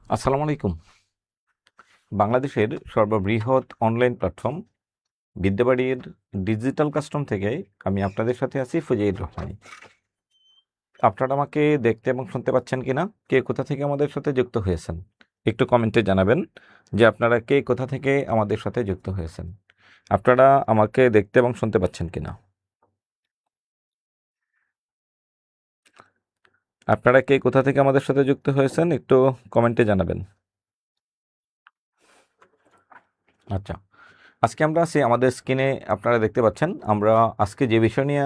আসসালামু আলাইকুম। বাংলাদেশের সর্ববৃহৎ অনলাইন প্ল্যাটফর্ম বিদ্যাবাড়ির ডিজিটাল কাস্টম থেকে আমি আপনাদের সাথে আছি ফজির রহমানি। আপনারা আমাকে দেখতে এবং শুনতে পাচ্ছেন কিনা, কে কোথা থেকে আমাদের সাথে যুক্ত হয়েছেন একটু কমেন্টে জানাবেন যে আপনারা কে কোথা থেকে আমাদের সাথে যুক্ত হয়েছেন। আপনারা আমাকে দেখতে এবং শুনতে পাচ্ছেন কিনা, আপনারা কে কোথা থেকে আমাদের সাথে যুক্ত হয়েছেন একটু কমেন্টে জানাবেন। আচ্ছা, আজকে আমরা আছি, আমাদের স্ক্রিনে আপনারা দেখতে পাচ্ছেন আমরা আজকে যে বিষয় নিয়ে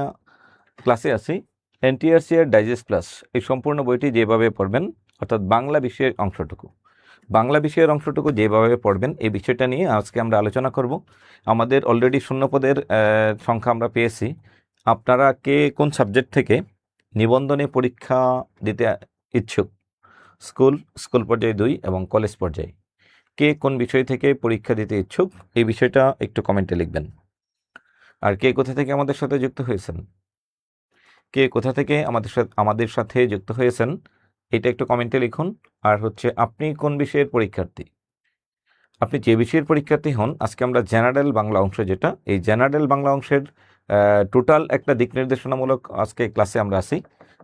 ক্লাসে আছি, এনটিআরসি এর ডাইজেস্ট প্লাস এই সম্পূর্ণ বইটি যেভাবে পড়বেন, অর্থাৎ বাংলা বিষয়ের অংশটুকু যেভাবে পড়বেন এই বিষয়টা নিয়ে আজকে আমরা আলোচনা করব। আমাদের অলরেডি শূন্যপদের সংখ্যা আমরা পেয়েছি। আপনারা কে কোন সাবজেক্ট থেকে নিবন্ধনে পরীক্ষা দিতে ইচ্ছুক, স্কুল পর্যায়ে 2 এবং কলেজ পর্যায়ে কে কোন বিষয় থেকে পরীক্ষা দিতে ইচ্ছুক এই বিষয়টা একটু কমেন্টে লিখবেন। আর কে কোথা থেকে আমাদের সাথে যুক্ত হয়েছেন, কে কোথা থেকে আমাদের সাথে যুক্ত হয়েছেন এটা একটু কমেন্টে লিখুন। আর হচ্ছে আপনি কোন বিষয়ের পরীক্ষার্থী, আপনি যে বিষয়ের পরীক্ষার্থী হন, আজকে আমরা জেনারেল বাংলা অংশ, যেটা এই জেনারেল বাংলা অংশের টোটাল একটা দিক নির্দেশনামূলক আজকে ক্লাসে আমরা আছি।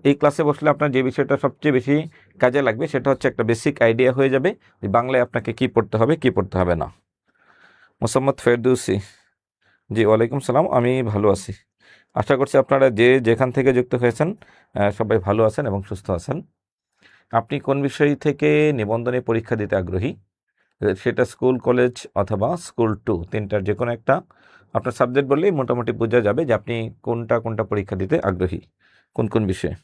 এই ক্লাসে বসলে আপনার যে বিষয়টা সবচেয়ে বেশি কাজে লাগবে সেটা হচ্ছে একটা বেসিক আইডিয়া হয়ে যাবে যে বাংলায় আপনাকে কি পড়তে হবে কি পড়তে হবে না। মোসাম্মদ ফেরদৌসি, জি ওয়ালাইকুম সালাম, আমি ভালো আছি। আশা করছি আপনারা যে যেখান থেকে যুক্ত হয়েছেন সবাই ভালো আছেন এবং সুস্থ আছেন। আপনি কোন বিষয় থেকে নিবন্ধনে পরীক্ষা দিতে আগ্রহী, সেটা স্কুল, কলেজ অথবা স্কুল 2, তিনটার যে কোনো একটা আপনার সাবজেক্ট বললেই মোটামুটি বোঝা যাবে যে আপনি কোনটা পরীক্ষা দিতে আগ্রহী, কোন বিষয়ে।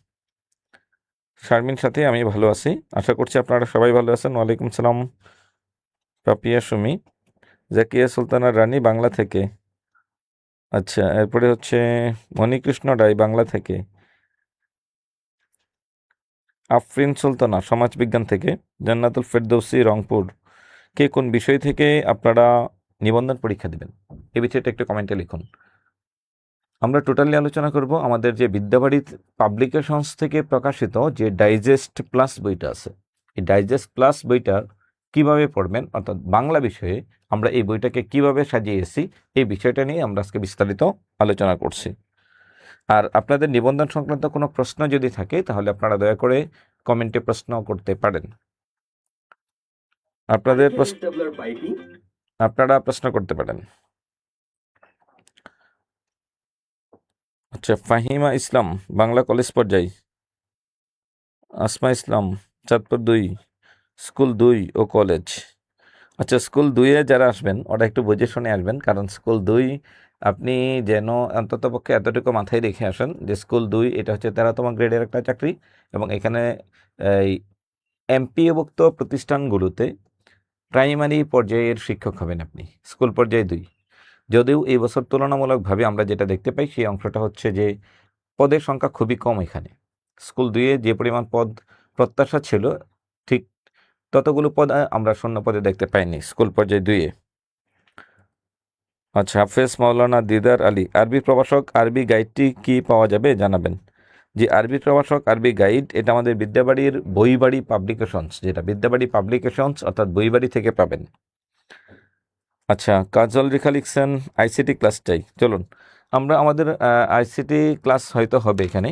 শারমিন সাথে আমি ভালো আছি, আশা করছি আপনারা সবাই ভালো আছেন। ওয়ালাইকুম সালাম। পাপিয়া সুমি, জাকিয়া সুলতানা রানী বাংলা থেকে। আচ্ছা, এরপরে হচ্ছে মণিকৃষ্ণ রায় বাংলা থেকে। আফরিন সুলতানা সমাজবিজ্ঞান থেকে। জান্নাতুল ফেরদৌসি রংপুর। কে কোন বিষয় থেকে আপনারা নিবন্ধন পরীক্ষা দেবেন এই বিষয়টা একটু কমেন্টে লিখুন। আমরা টোটালি আলোচনা করব আমাদের যে বিদ্যাবাড়ি পাবলিকেশনস থেকে প্রকাশিত যে ডাইজেস্ট প্লাস বইটা আছে, এই ডাইজেস্ট প্লাস বইটার কিভাবে পড়বেন, অর্থাৎ বাংলা বিষয়ে আমরা এই বইটাকে কিভাবে সাজিয়েছি এই বিষয়টা নিয়ে আমরা আজকে বিস্তারিত আলোচনা করছি। আর আপনাদের নিবন্ধন সংক্রান্ত কোনো প্রশ্ন যদি থাকে তাহলে আপনারা দয়া করে কমেন্টে প্রশ্ন করতে পারেন। আপনারা প্রশ্ন করতে পারেন। আচ্ছা, ফাহিমা ইসলাম বাংলা কলেজ পর্যায়। আসমা ইসলাম চাঁদপুর 2, স্কুল 2 ও কলেজ। আচ্ছা, স্কুল 2-এ যারা আসবেন ওরা একটু বুঝে শুনে আসবেন, কারণ স্কুল 2 আপনি যেন অন্ততপক্ষে এতটুকু মাথায় রেখে আসেন যে স্কুল 2 এটা হচ্ছে 13তম গ্রেডের একটা চাকরি, এবং এখানে এই এমপিওভুক্ত প্রতিষ্ঠানগুলোতে প্রাইমারি পর্যায়ের শিক্ষক হবেন আপনি, স্কুল পর্যায়ে 2। যদিও এই বছর তুলনামূলকভাবে আমরা যেটা দেখতে পাই সেই অংশটা হচ্ছে যে পদের সংখ্যা খুবই কম এখানে। স্কুল 2-এ যে পরিমাণ পদ প্রত্যাশা ছিল ঠিক ততগুলো পদ আমরা শূন্য পদে দেখতে পাইনি স্কুল পর্যায়ে 2-এ। আচ্ছা, হাফেজ মাওলানা দিদার আলী, আরবি প্রভাষক আরবি গাইডটি কি পাওয়া যাবে জানাবেন। যে আরবি প্রভাষক আরবি গাইড এটা আমাদের বিদ্যাবাড়ির বইবাড়ি পাবলিকেশনস, যেটা বিদ্যাবাড়ি পাবলিকেশনস অর্থাৎ বইবাড়ি থেকে পাবেন। আচ্ছা, কাজল রেখা লিখছেন আইসিটি ক্লাস চাই। চলুন আমরা আমাদের আইসিটি ক্লাস হয়তো হবে এখানে,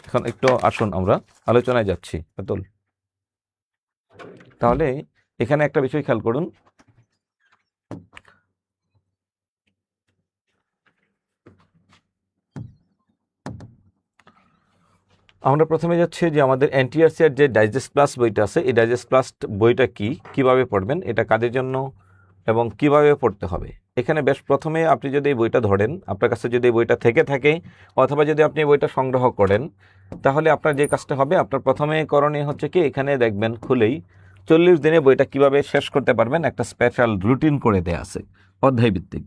এখন একটু আসুন আমরা আলোচনায় যাচ্ছি। অতুল, তাহলে এখানে একটা বিষয় খেয়াল করুন, আমরা প্রথমে যাচ্ছি যে আমাদের এনটিআরসি এর যে ডাইজেস্ট প্লাস বইটা আছে, এই ডাইজেস্ট প্লাস বইটা কিভাবে পড়বেন, এটা কাদের জন্য এবং কিভাবে পড়তে হবে। এখানে বেশ প্রথমে আপনি যদি এই বইটা ধরেন, আপনার কাছে যদি এই বইটা থেকে থাকে অথবা যদি আপনি বইটা সংগ্রহ করেন, তাহলে আপনার যে কাজটা হবে, আপনার প্রথমে করণীয় হচ্ছে কি, এখানে দেখবেন খুলেই 40 দিনে বইটা কিভাবে শেষ করতে পারবেন একটা স্পেশাল রুটিন করে দেয়া আছে, অধ্যায় ভিত্তিক।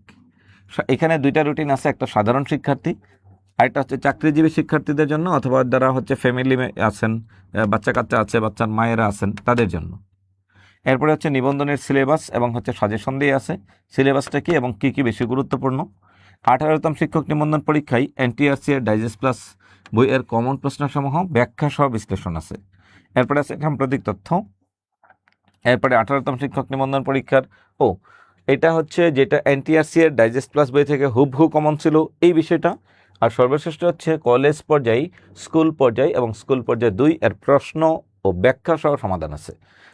এখানে 2টা রুটিন আছে, একটা সাধারণ শিক্ষার্থী, আরেকটা হচ্ছে চাকরিজীবী শিক্ষার্থীদের জন্য, অথবা যারা হচ্ছে ফ্যামিলি আছেন, বাচ্চা কাচ্চা আছে, বাচ্চার মায়েরা আছেন তাদের জন্য। এরপরে হচ্ছে নিবন্ধনের সিলেবাস এবং হচ্ছে সাজেশন দিয়ে আছে সিলেবাসটা কি এবং কি বেশি গুরুত্বপূর্ণ। 18তম শিক্ষক নিবন্ধন পরীক্ষায় এনটিআরসি এর ডাইজেস্ট প্লাস বইয়ের কমন প্রশ্নসমূহ ব্যাখ্যা সহ বিশ্লেষণ আছে। এরপরে আছে সাম্প্রতিক তথ্য, এরপরে 18তম শিক্ষক নিবন্ধন পরীক্ষার এটা হচ্ছে যেটা এনটিআরসি এর ডাইজেস্ট প্লাস বই থেকে হুবহু কমন ছিল এই বিষয়টা। আর সর্বশ্রেষ্ঠ হচ্ছে কলেজ পর্যায়ে, স্কুল পর্যায়ে এবং স্কুল পর্যায়ে 2 এর প্রশ্ন ও ব্যাখ্যা সহ সমাধান আছে।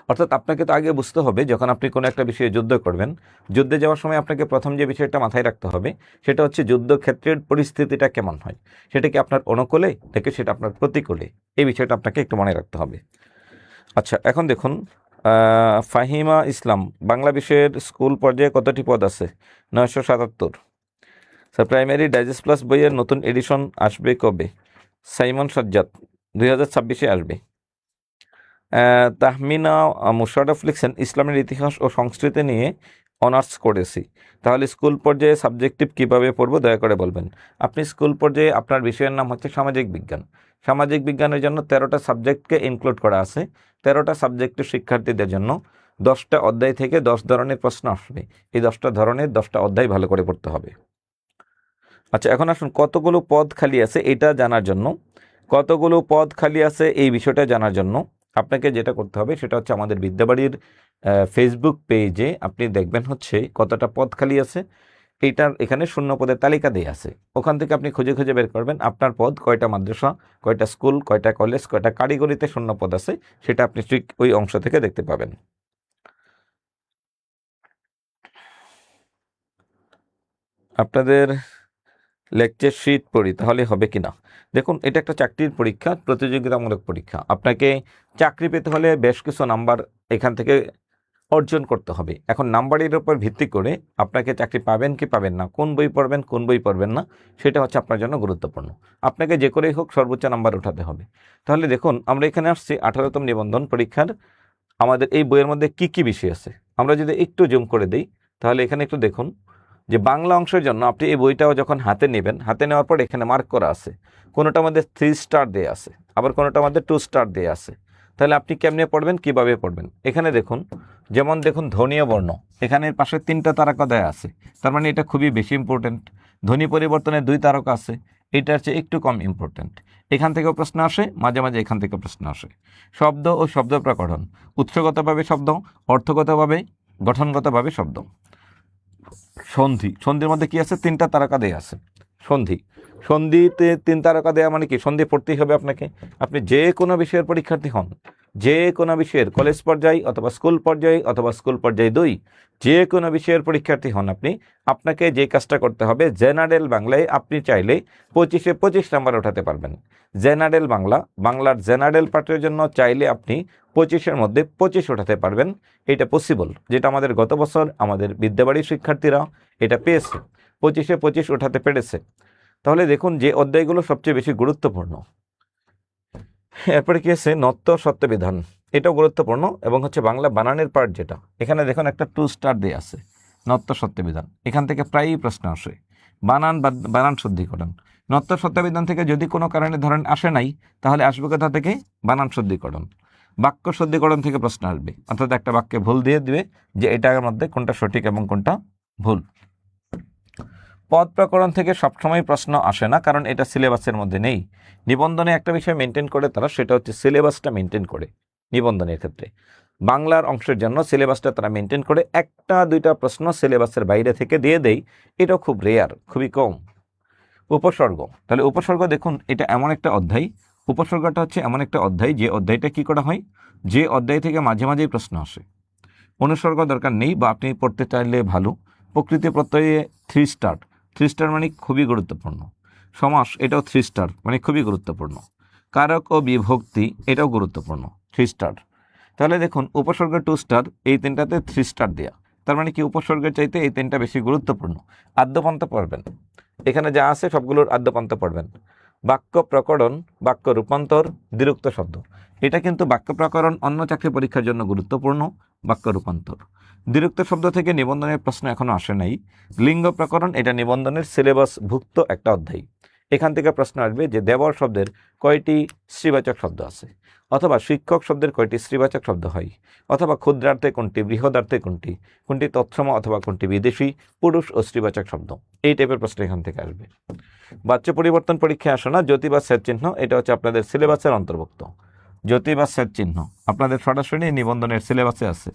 অর্থাৎ আপনাকে তো আগে বুঝতে হবে যখন আপনি কোনো একটা বিষয়ে যুদ্ধ করবেন, যুদ্ধে যাওয়ার সময় আপনাকে প্রথম যে বিষয়টা মাথায় রাখতে হবে সেটা হচ্ছে যুদ্ধক্ষেত্রের পরিস্থিতিটা কেমন হয়, সেটা কি আপনার অনুকূলে নাকি সেটা আপনার প্রতিকূলে, এই বিষয়টা আপনাকে একটু মনে রাখতে হবে। আচ্ছা, এখন দেখুন ফাহিমা ইসলাম, বাংলা বিষয়ের স্কুল পর্যায়ে কতটি পদ আছে? 977। স্যার, প্রাইমারি ডাইজেস্ট প্লাস বইয়ের নতুন এডিশন আসবে কবে? সাইমন সাজ্জাদ, 2026-এ আসবে। তাহমিনা মুশাররফ লিখছেন, ইসলামের ইতিহাস ও সংস্কৃতি নিয়ে অনার্স করেছি, তাহলে স্কুল পর্যায়ে সাবজেক্টিভ কীভাবে পড়ব দয়া করে বলবেন। আপনি স্কুল পর্যায়ে আপনার বিষয়ের নাম হচ্ছে সামাজিক বিজ্ঞান। সামাজিক বিজ্ঞানের জন্য 13টা সাবজেক্টকে ইনক্লুড করা আছে। 13টা সাবজেক্টের শিক্ষার্থীদের জন্য 10টা অধ্যায় থেকে 10 ধরনের প্রশ্ন আসবে। এই 10টা ধরনের 10টা অধ্যায় ভালো করে পড়তে হবে। আচ্ছা, এখন আসুন কতগুলো পদ খালি আছে এটা জানার জন্য, কতগুলো পদ খালি আছে এই বিষয়টা জানার জন্য আপনাকে যেটা করতে হবে সেটা হচ্ছে আমাদের বিদ্যাবাড়ির ফেসবুক পেজে আপনি দেখবেন হচ্ছে কতটা পদ খালি আছে, এইটার এখানে শূন্য পদের তালিকা দিয়ে আছে। ওখান থেকে আপনি খুঁজে খুঁজে বের করবেন আপনার পদ কয়টা মাদ্রাসা, কয়টা স্কুল, কয়টা কলেজ, কয়টা কারিগরিতে শূন্য পদ আছে, সেটা আপনি ঠিক ওই অংশ থেকে দেখতে পাবেন। আপনাদের লেকচার শিট পড়ি তাহলে হবে কি না? দেখুন, এটা একটা চাকরির পরীক্ষা, প্রতিযোগিতামূলক পরীক্ষা। আপনাকে চাকরি পেতে হলে বেশ কিছু নাম্বার এখান থেকে অর্জন করতে হবে। এখন নাম্বারের উপর ভিত্তি করে আপনাকে চাকরি পাবেন কি পাবেন না, কোন বই পড়বেন কোন বই পড়বেন না, সেটা হচ্ছে আপনার জন্য গুরুত্বপূর্ণ। আপনাকে যে করেই হোক সর্বোচ্চ নাম্বার উঠাতে হবে। তাহলে দেখুন, আমরা এখানে আসছি 18তম নিবন্ধন পরীক্ষার। আমাদের এই বইয়ের মধ্যে কি কি বিষয় আছে আমরা যদি একটু জুম করে দিই, তাহলে এখানে একটু দেখুন যে বাংলা অংশের জন্য আপনি এই বইটাও যখন হাতে নেবেন, হাতে নেওয়ার পর এখানে মার্ক করা আছে, কোনোটা আমাদের 3 স্টার দেওয়া আছে, আবার কোনোটা আমাদের 2 স্টার দেওয়া আছে। তাহলে আপনি কেমনে পড়বেন, কিভাবে পড়বেন? এখানে দেখুন, যেমন দেখুন ধ্বনীয় বর্ণ, এখানে পাশে 3টা তারকা দেয়া আছে, তার মানে এটা খুবই বেশি ইম্পর্টেন্ট। ধ্বনি পরিবর্তনে 2 তারকা আছে, এটার চেয়ে একটু কম ইম্পর্টেন্ট। এখান থেকেও প্রশ্ন আসে, মাঝে মাঝে এখান থেকে প্রশ্ন আসে। শব্দ ও শব্দ প্রকরণ, উৎসগতভাবে শব্দ, অর্থগতভাবে, গঠনগতভাবে শব্দ। সন্ধি, সন্ধির মধ্যে কি আছে? 3টা তারকা দেয়া আছে। সন্ধি, সন্ধিতে 3 তারকা দেয়া মানে কি? সন্ধি পড়তেই হবে আপনাকে। আপনি যে কোনো বিষয়ের পরীক্ষার্থী হন, যে কোনো বিষয়ের কলেজ পর্যায়ে অথবা স্কুল পর্যায়ে অথবা স্কুল পর্যায়ে 2, যে কোনো বিষয়ের পরীক্ষার্থী হন আপনি, আপনাকে যে কাজটা করতে হবে, জেনারেল বাংলায় আপনি চাইলে 25-এ 25 নাম্বার উঠাতে পারবেন। জেনারেল বাংলা, বাংলার জেনারেল পার্টের জন্য চাইলে আপনি 25-এর মধ্যে 25 উঠাতে পারবেন। এটা পসিবল, যেটা আমাদের গত বছর আমাদের বিদ্যাবাড়ির শিক্ষার্থীরা এটা পেয়েছে, 25-এ 25 উঠাতে পেরেছে। তাহলে দেখুন যে অধ্যায়গুলো সবচেয়ে বেশি গুরুত্বপূর্ণ। এরপরে কি আছে? নত্য সত্যবিধান, এটাও গুরুত্বপূর্ণ এবং হচ্ছে বাংলা বানানের পার্ট যেটা, এখানে দেখুন একটা 2 স্টার দিয়ে আছে। নত্য সত্যবিধান, এখান থেকে প্রায়ই প্রশ্ন আসে। বানান শুদ্ধিকরণ, নত্য সত্যবিধান থেকে যদি কোনো কারণে ধরেন আসে নাই, তাহলে আসবে কোথা থেকে? বানান শুদ্ধিকরণ। বাক্য শুদ্ধিকরণ থেকে প্রশ্ন আসবে, অর্থাৎ একটা বাক্যে ভুল দিয়ে দিবে যে এটার মধ্যে কোনটা সঠিক এবং কোনটা ভুল। পদ প্রকরণ থেকে সবসময় প্রশ্ন আসে না, কারণ এটা সিলেবাসের মধ্যে নেই। নিবন্ধনে একটা বিষয় মেনটেন করে তারা, সেটা হচ্ছে সিলেবাসটা মেনটেন করে। নিবন্ধনের ক্ষেত্রে বাংলার অংশের জন্য সিলেবাসটা তারা মেনটেন করে, 1-2টা প্রশ্ন সিলেবাসের বাইরে থেকে দিয়ে দেয়, এটাও খুব রেয়ার, খুবই কম। উপসর্গ, তাহলে উপসর্গ দেখুন, এটা এমন একটা অধ্যায়, উপসর্গটা হচ্ছে এমন একটা অধ্যায় যে অধ্যায়টা কি করা হয়, যে অধ্যায় থেকে মাঝে মাঝেই প্রশ্ন আসে। অনুসর্গ দরকার নেই, বা আপনি পড়তে চাইলে ভালো। প্রকৃতি প্রত্যয়ে 3 স্টার, 3 স্টার মানে খুবই গুরুত্বপূর্ণ। সমাস, এটাও 3 স্টার মানে খুবই গুরুত্বপূর্ণ। কারক ও বিভক্তি, এটাও গুরুত্বপূর্ণ, 3 স্টার। তাহলে দেখুন, উপসর্গের 2 স্টার, এই 3টাতে 3 স্টার দেয়া, তার মানে কি উপসর্গের চাইতে এই 3টা বেশি গুরুত্বপূর্ণ। আদ্যপান্ত পড়বেন, এখানে যা আছে সবগুলোর আদ্যপান্ত পড়বেন। বাক্য প্রকরণ, বাক্য রূপান্তর, দ্বিরুক্ত শব্দ, এটা কিন্তু বাক্য প্রকরণ অন্য চাকরি পরীক্ষার জন্য গুরুত্বপূর্ণ। বাক্য রূপান্তর, দ্বিরুক্ত শব্দ থেকে নিবন্ধনের প্রশ্ন এখনো আসে নাই। লিঙ্গ প্রকরণ, এটা নিবন্ধনের সিলেবাস ভুক্ত একটা অধ্যায়। এখান থেকে প্রশ্ন আসবে যে দেবর শব্দের কয়টি স্ত্রীবাচক শব্দ আছে, অথবা শিক্ষক শব্দের কয়টি স্ত্রীবাচক শব্দ হয়, অথবা ক্ষুদ্রার্থে কোনটি, বৃহদার্থে কোনটি, কোনটি তৎসম অথবা কোনটি বিদেশি, পুরুষ ও স্ত্রীবাচক শব্দ, এই টাইপের প্রশ্ন এখান থেকে আসবে। বাচ্য পরিবর্তন পরীক্ষায় আসে না, জ্যোতি বা সেট চিহ্ন, এটা হচ্ছে আপনাদের সিলেবাসের অন্তর্ভুক্ত। জ্যোতি বা স্যার চিহ্ন আপনাদের সরাসরি নিবন্ধনের সিলেবাসে আছে।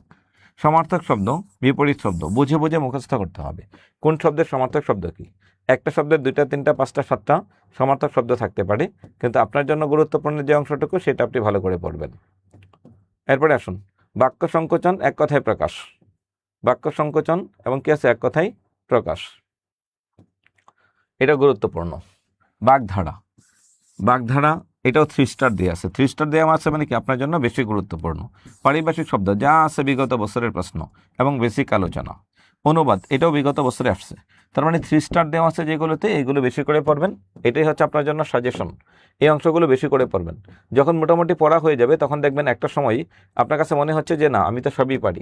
সমার্থক শব্দ, বিপরীত শব্দ বুঝে বুঝে মুখস্থ করতে হবে। কোন শব্দের সমার্থক শব্দ কি? একটা শব্দের 2টা 3টা 5টা 7টা সমার্থক শব্দ থাকতে পারে, কিন্তু আপনার জন্য গুরুত্বপূর্ণ যে অংশটুকু সেটা আপনি ভালো করে পড়বেন। এরপরে আসুন, বাক্য সংকোচন, এক কথায় প্রকাশ। বাক্য সংকোচন এবং কি আছে, এক কথায় প্রকাশ, এটা গুরুত্বপূর্ণ। বাগধারা, বাগধারা এটাও 3 স্টার দিয়ে আছে। 3 স্টার দেওয়া আছে মানে কি আপনার জন্য বেশি গুরুত্বপূর্ণ। পারিভাষিক শব্দ যা আছে বিগত বছরের প্রশ্ন এবং বেসিক আলোচনা। অনুবাদ এটাও বিগত বছরে আসছে, তার মানে 3 স্টার দেওয়া আছে যেগুলোতে, এগুলো বেশি করে পড়বেন। এটাই হচ্ছে আপনার জন্য সাজেশন, এই অংশগুলো বেশি করে পড়বেন। যখন মোটামুটি পড়া হয়ে যাবে তখন দেখবেন একটা সময় আপনার কাছে মনে হচ্ছে যে না আমি তো সবই পারি।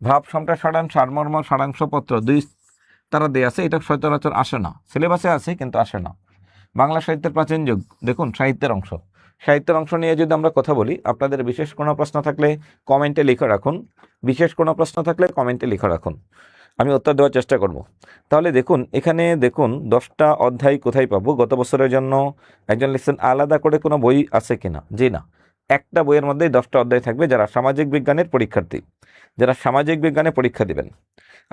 ভাব, সম্প্রসারণ, সারাংশ, সারমর্ম, সারাংশপত্র 2 তারা দেওয়া আছে, এটা সচরাচর আসে না, সিলেবাসে আছে কিন্তু আসে না। বাংলা সাহিত্যের প্রাচীন যুগ, দেখুন সাহিত্যের অংশ। সাহিত্যের অংশ নিয়ে যদি আমরা কথা বলি, আপনাদের বিশেষ কোনো প্রশ্ন থাকলে কমেন্টে লিখে রাখুন, বিশেষ কোনো প্রশ্ন থাকলে কমেন্টে লিখে রাখুন, আমি উত্তর দেওয়ার চেষ্টা করব। তাহলে দেখুন এখানে দেখুন 10টা অধ্যায় কোথায় পাবো। গত বছরের জন্য একজন লিখছেন আলাদা করে কোনো বই আছে কিনা, জি না, একটা বইয়ের মধ্যেই 10টা অধ্যায় থাকবে যারা সামাজিক বিজ্ঞানের পরীক্ষার্থী, যারা সামাজিক বিজ্ঞানে পরীক্ষা দিবেন।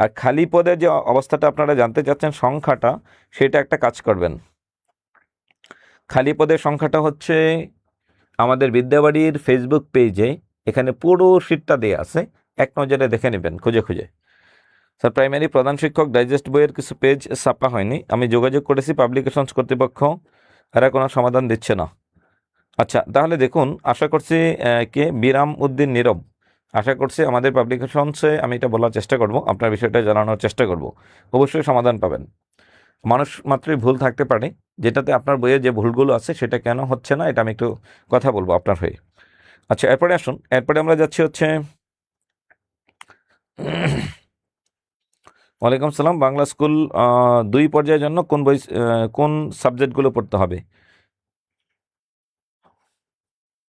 আর খালি পদের যে অবস্থাটা আপনারা জানতে চাচ্ছেন সংখ্যাটা, সেটা একটা কাজ করবেন। খালি পদের সংখ্যাটা হচ্ছে আমাদের বিদ্যাবাড়ির ফেসবুক পেজে, এখানে পুরো শীটটা দেওয়া আছে, এক নজরে দেখে নেবেন খুঁজে খুঁজে। স্যার প্রাইমারি প্রধান শিক্ষক ডাইজেস্ট বইয়ের কিছু পেজ ছাপা হয়নি, আমি যোগাযোগ করেছি পাবলিকেশনস কর্তৃপক্ষ, এরা কোনো সমাধান দিচ্ছে না। আচ্ছা তাহলে দেখুন, আশা করছি কে বিরাম উদ্দিন নীরব, আশা করছি আমাদের পাবলিকেশনসে আমি এটা বলার চেষ্টা করব, আপনার বিষয়টা জানানোর চেষ্টা করব, অবশ্যই সমাধান পাবেন। মানুষ মাত্রই ভুল থাকতে পারে, যেটাতে আপনার বইয়ে যে ভুলগুলো আছে সেটা কেন হচ্ছে না এটা আমি একটু কথা বলবো আপনার হয়ে। আচ্ছা এরপরে আসুন, এরপরে আমরা যাচ্ছি হচ্ছে ওয়ালাইকুম সালাম, বাংলা স্কুল 2 পর্যায়ের জন্য কোন বই কোন সাবজেক্টগুলো পড়তে হবে?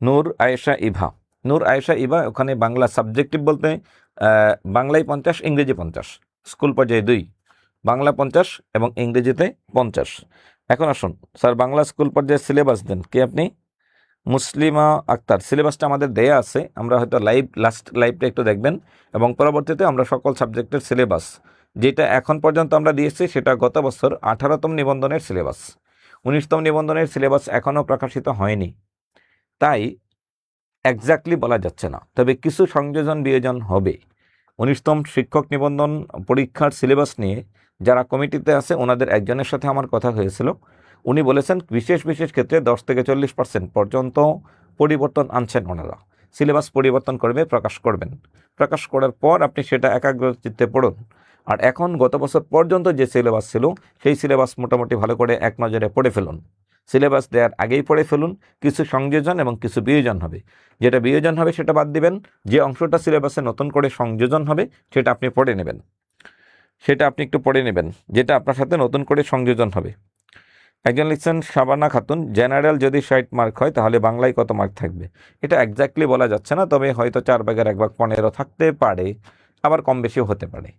নূর আয়েশা ইভা, নূর আয়েশা ইভা, ওখানে বাংলা সাবজেক্টিভ বলতে বাংলায় 50, ইংরেজি 50, স্কুল পর্যায়ে 2, বাংলা 50 এবং ইংরেজিতে 50। এখন আসুন স্যার বাংলা স্কুল পর্যায়ে সিলেবাস দেন কে আপনি? মুসলিমা আক্তার, সিলেবাসটা আমাদের দেয়া আছে, আমরা হয়তো লাস্ট লাইভটা একটু দেখবেন এবং পরবর্তীতে আমরা সকল সাবজেক্টের সিলেবাস যেটা এখন পর্যন্ত আমরা দিয়েছি সেটা গত বছর 18তম নিবন্ধনের সিলেবাস, 19তম নিবন্ধনের সিলেবাস এখনও প্রকাশিত হয়নি, তাই এক্স্যাক্টলি বলা যাচ্ছে না, তবে কিছু সংযোজন বিয়োজন হবে। 19তম শিক্ষক নিবন্ধন পরীক্ষার সিলেবাস নিয়ে যারা কমিটিতে আছে ওনাদের একজনের সাথে আমার কথা হয়েছিল, উনি বলেছেন বিশেষ বিশেষ ক্ষেত্রে 10 থেকে 40% পর্যন্ত পরিবর্তন আনছেন ওনারা, সিলেবাস পরিবর্তন করবে, প্রকাশ করবেন, প্রকাশ করার পর আপনি সেটা একাগ্র চিত্তে পড়ুন। আর এখন গত বছর পর্যন্ত যে সিলেবাস ছিল সেই সিলেবাস মোটামুটি ভালো করে এক নজরে পড়ে ফেলুন, সিলেবাস দেওয়ার আগেই পড়ে ফেলুন, কিছু সংযোজন এবং কিছু বিয়োজন হবে, যেটা বিয়োজন হবে সেটা বাদ দিবেন, যে অংশটা সিলেবাসে নতুন করে সংযোজন হবে সেটা আপনি পড়ে নেবেন, সেটা আপনি একটু পড়ে নেবেন, যেটা আপনার সাথে নতুন করে সংযোজন হবে। একজন লিখছেন শাবানা খাতুন, জেনারেল যদি 60 মার্ক হয় তাহলে বাংলায় কত মার্ক থাকবে? এটা এক্স্যাক্টলি বলা যাচ্ছে না, তবে হয়তো 4 ভাগের 1 ভাগ 15 থাকতে পারে, আবার কম বেশিও হতে পারে,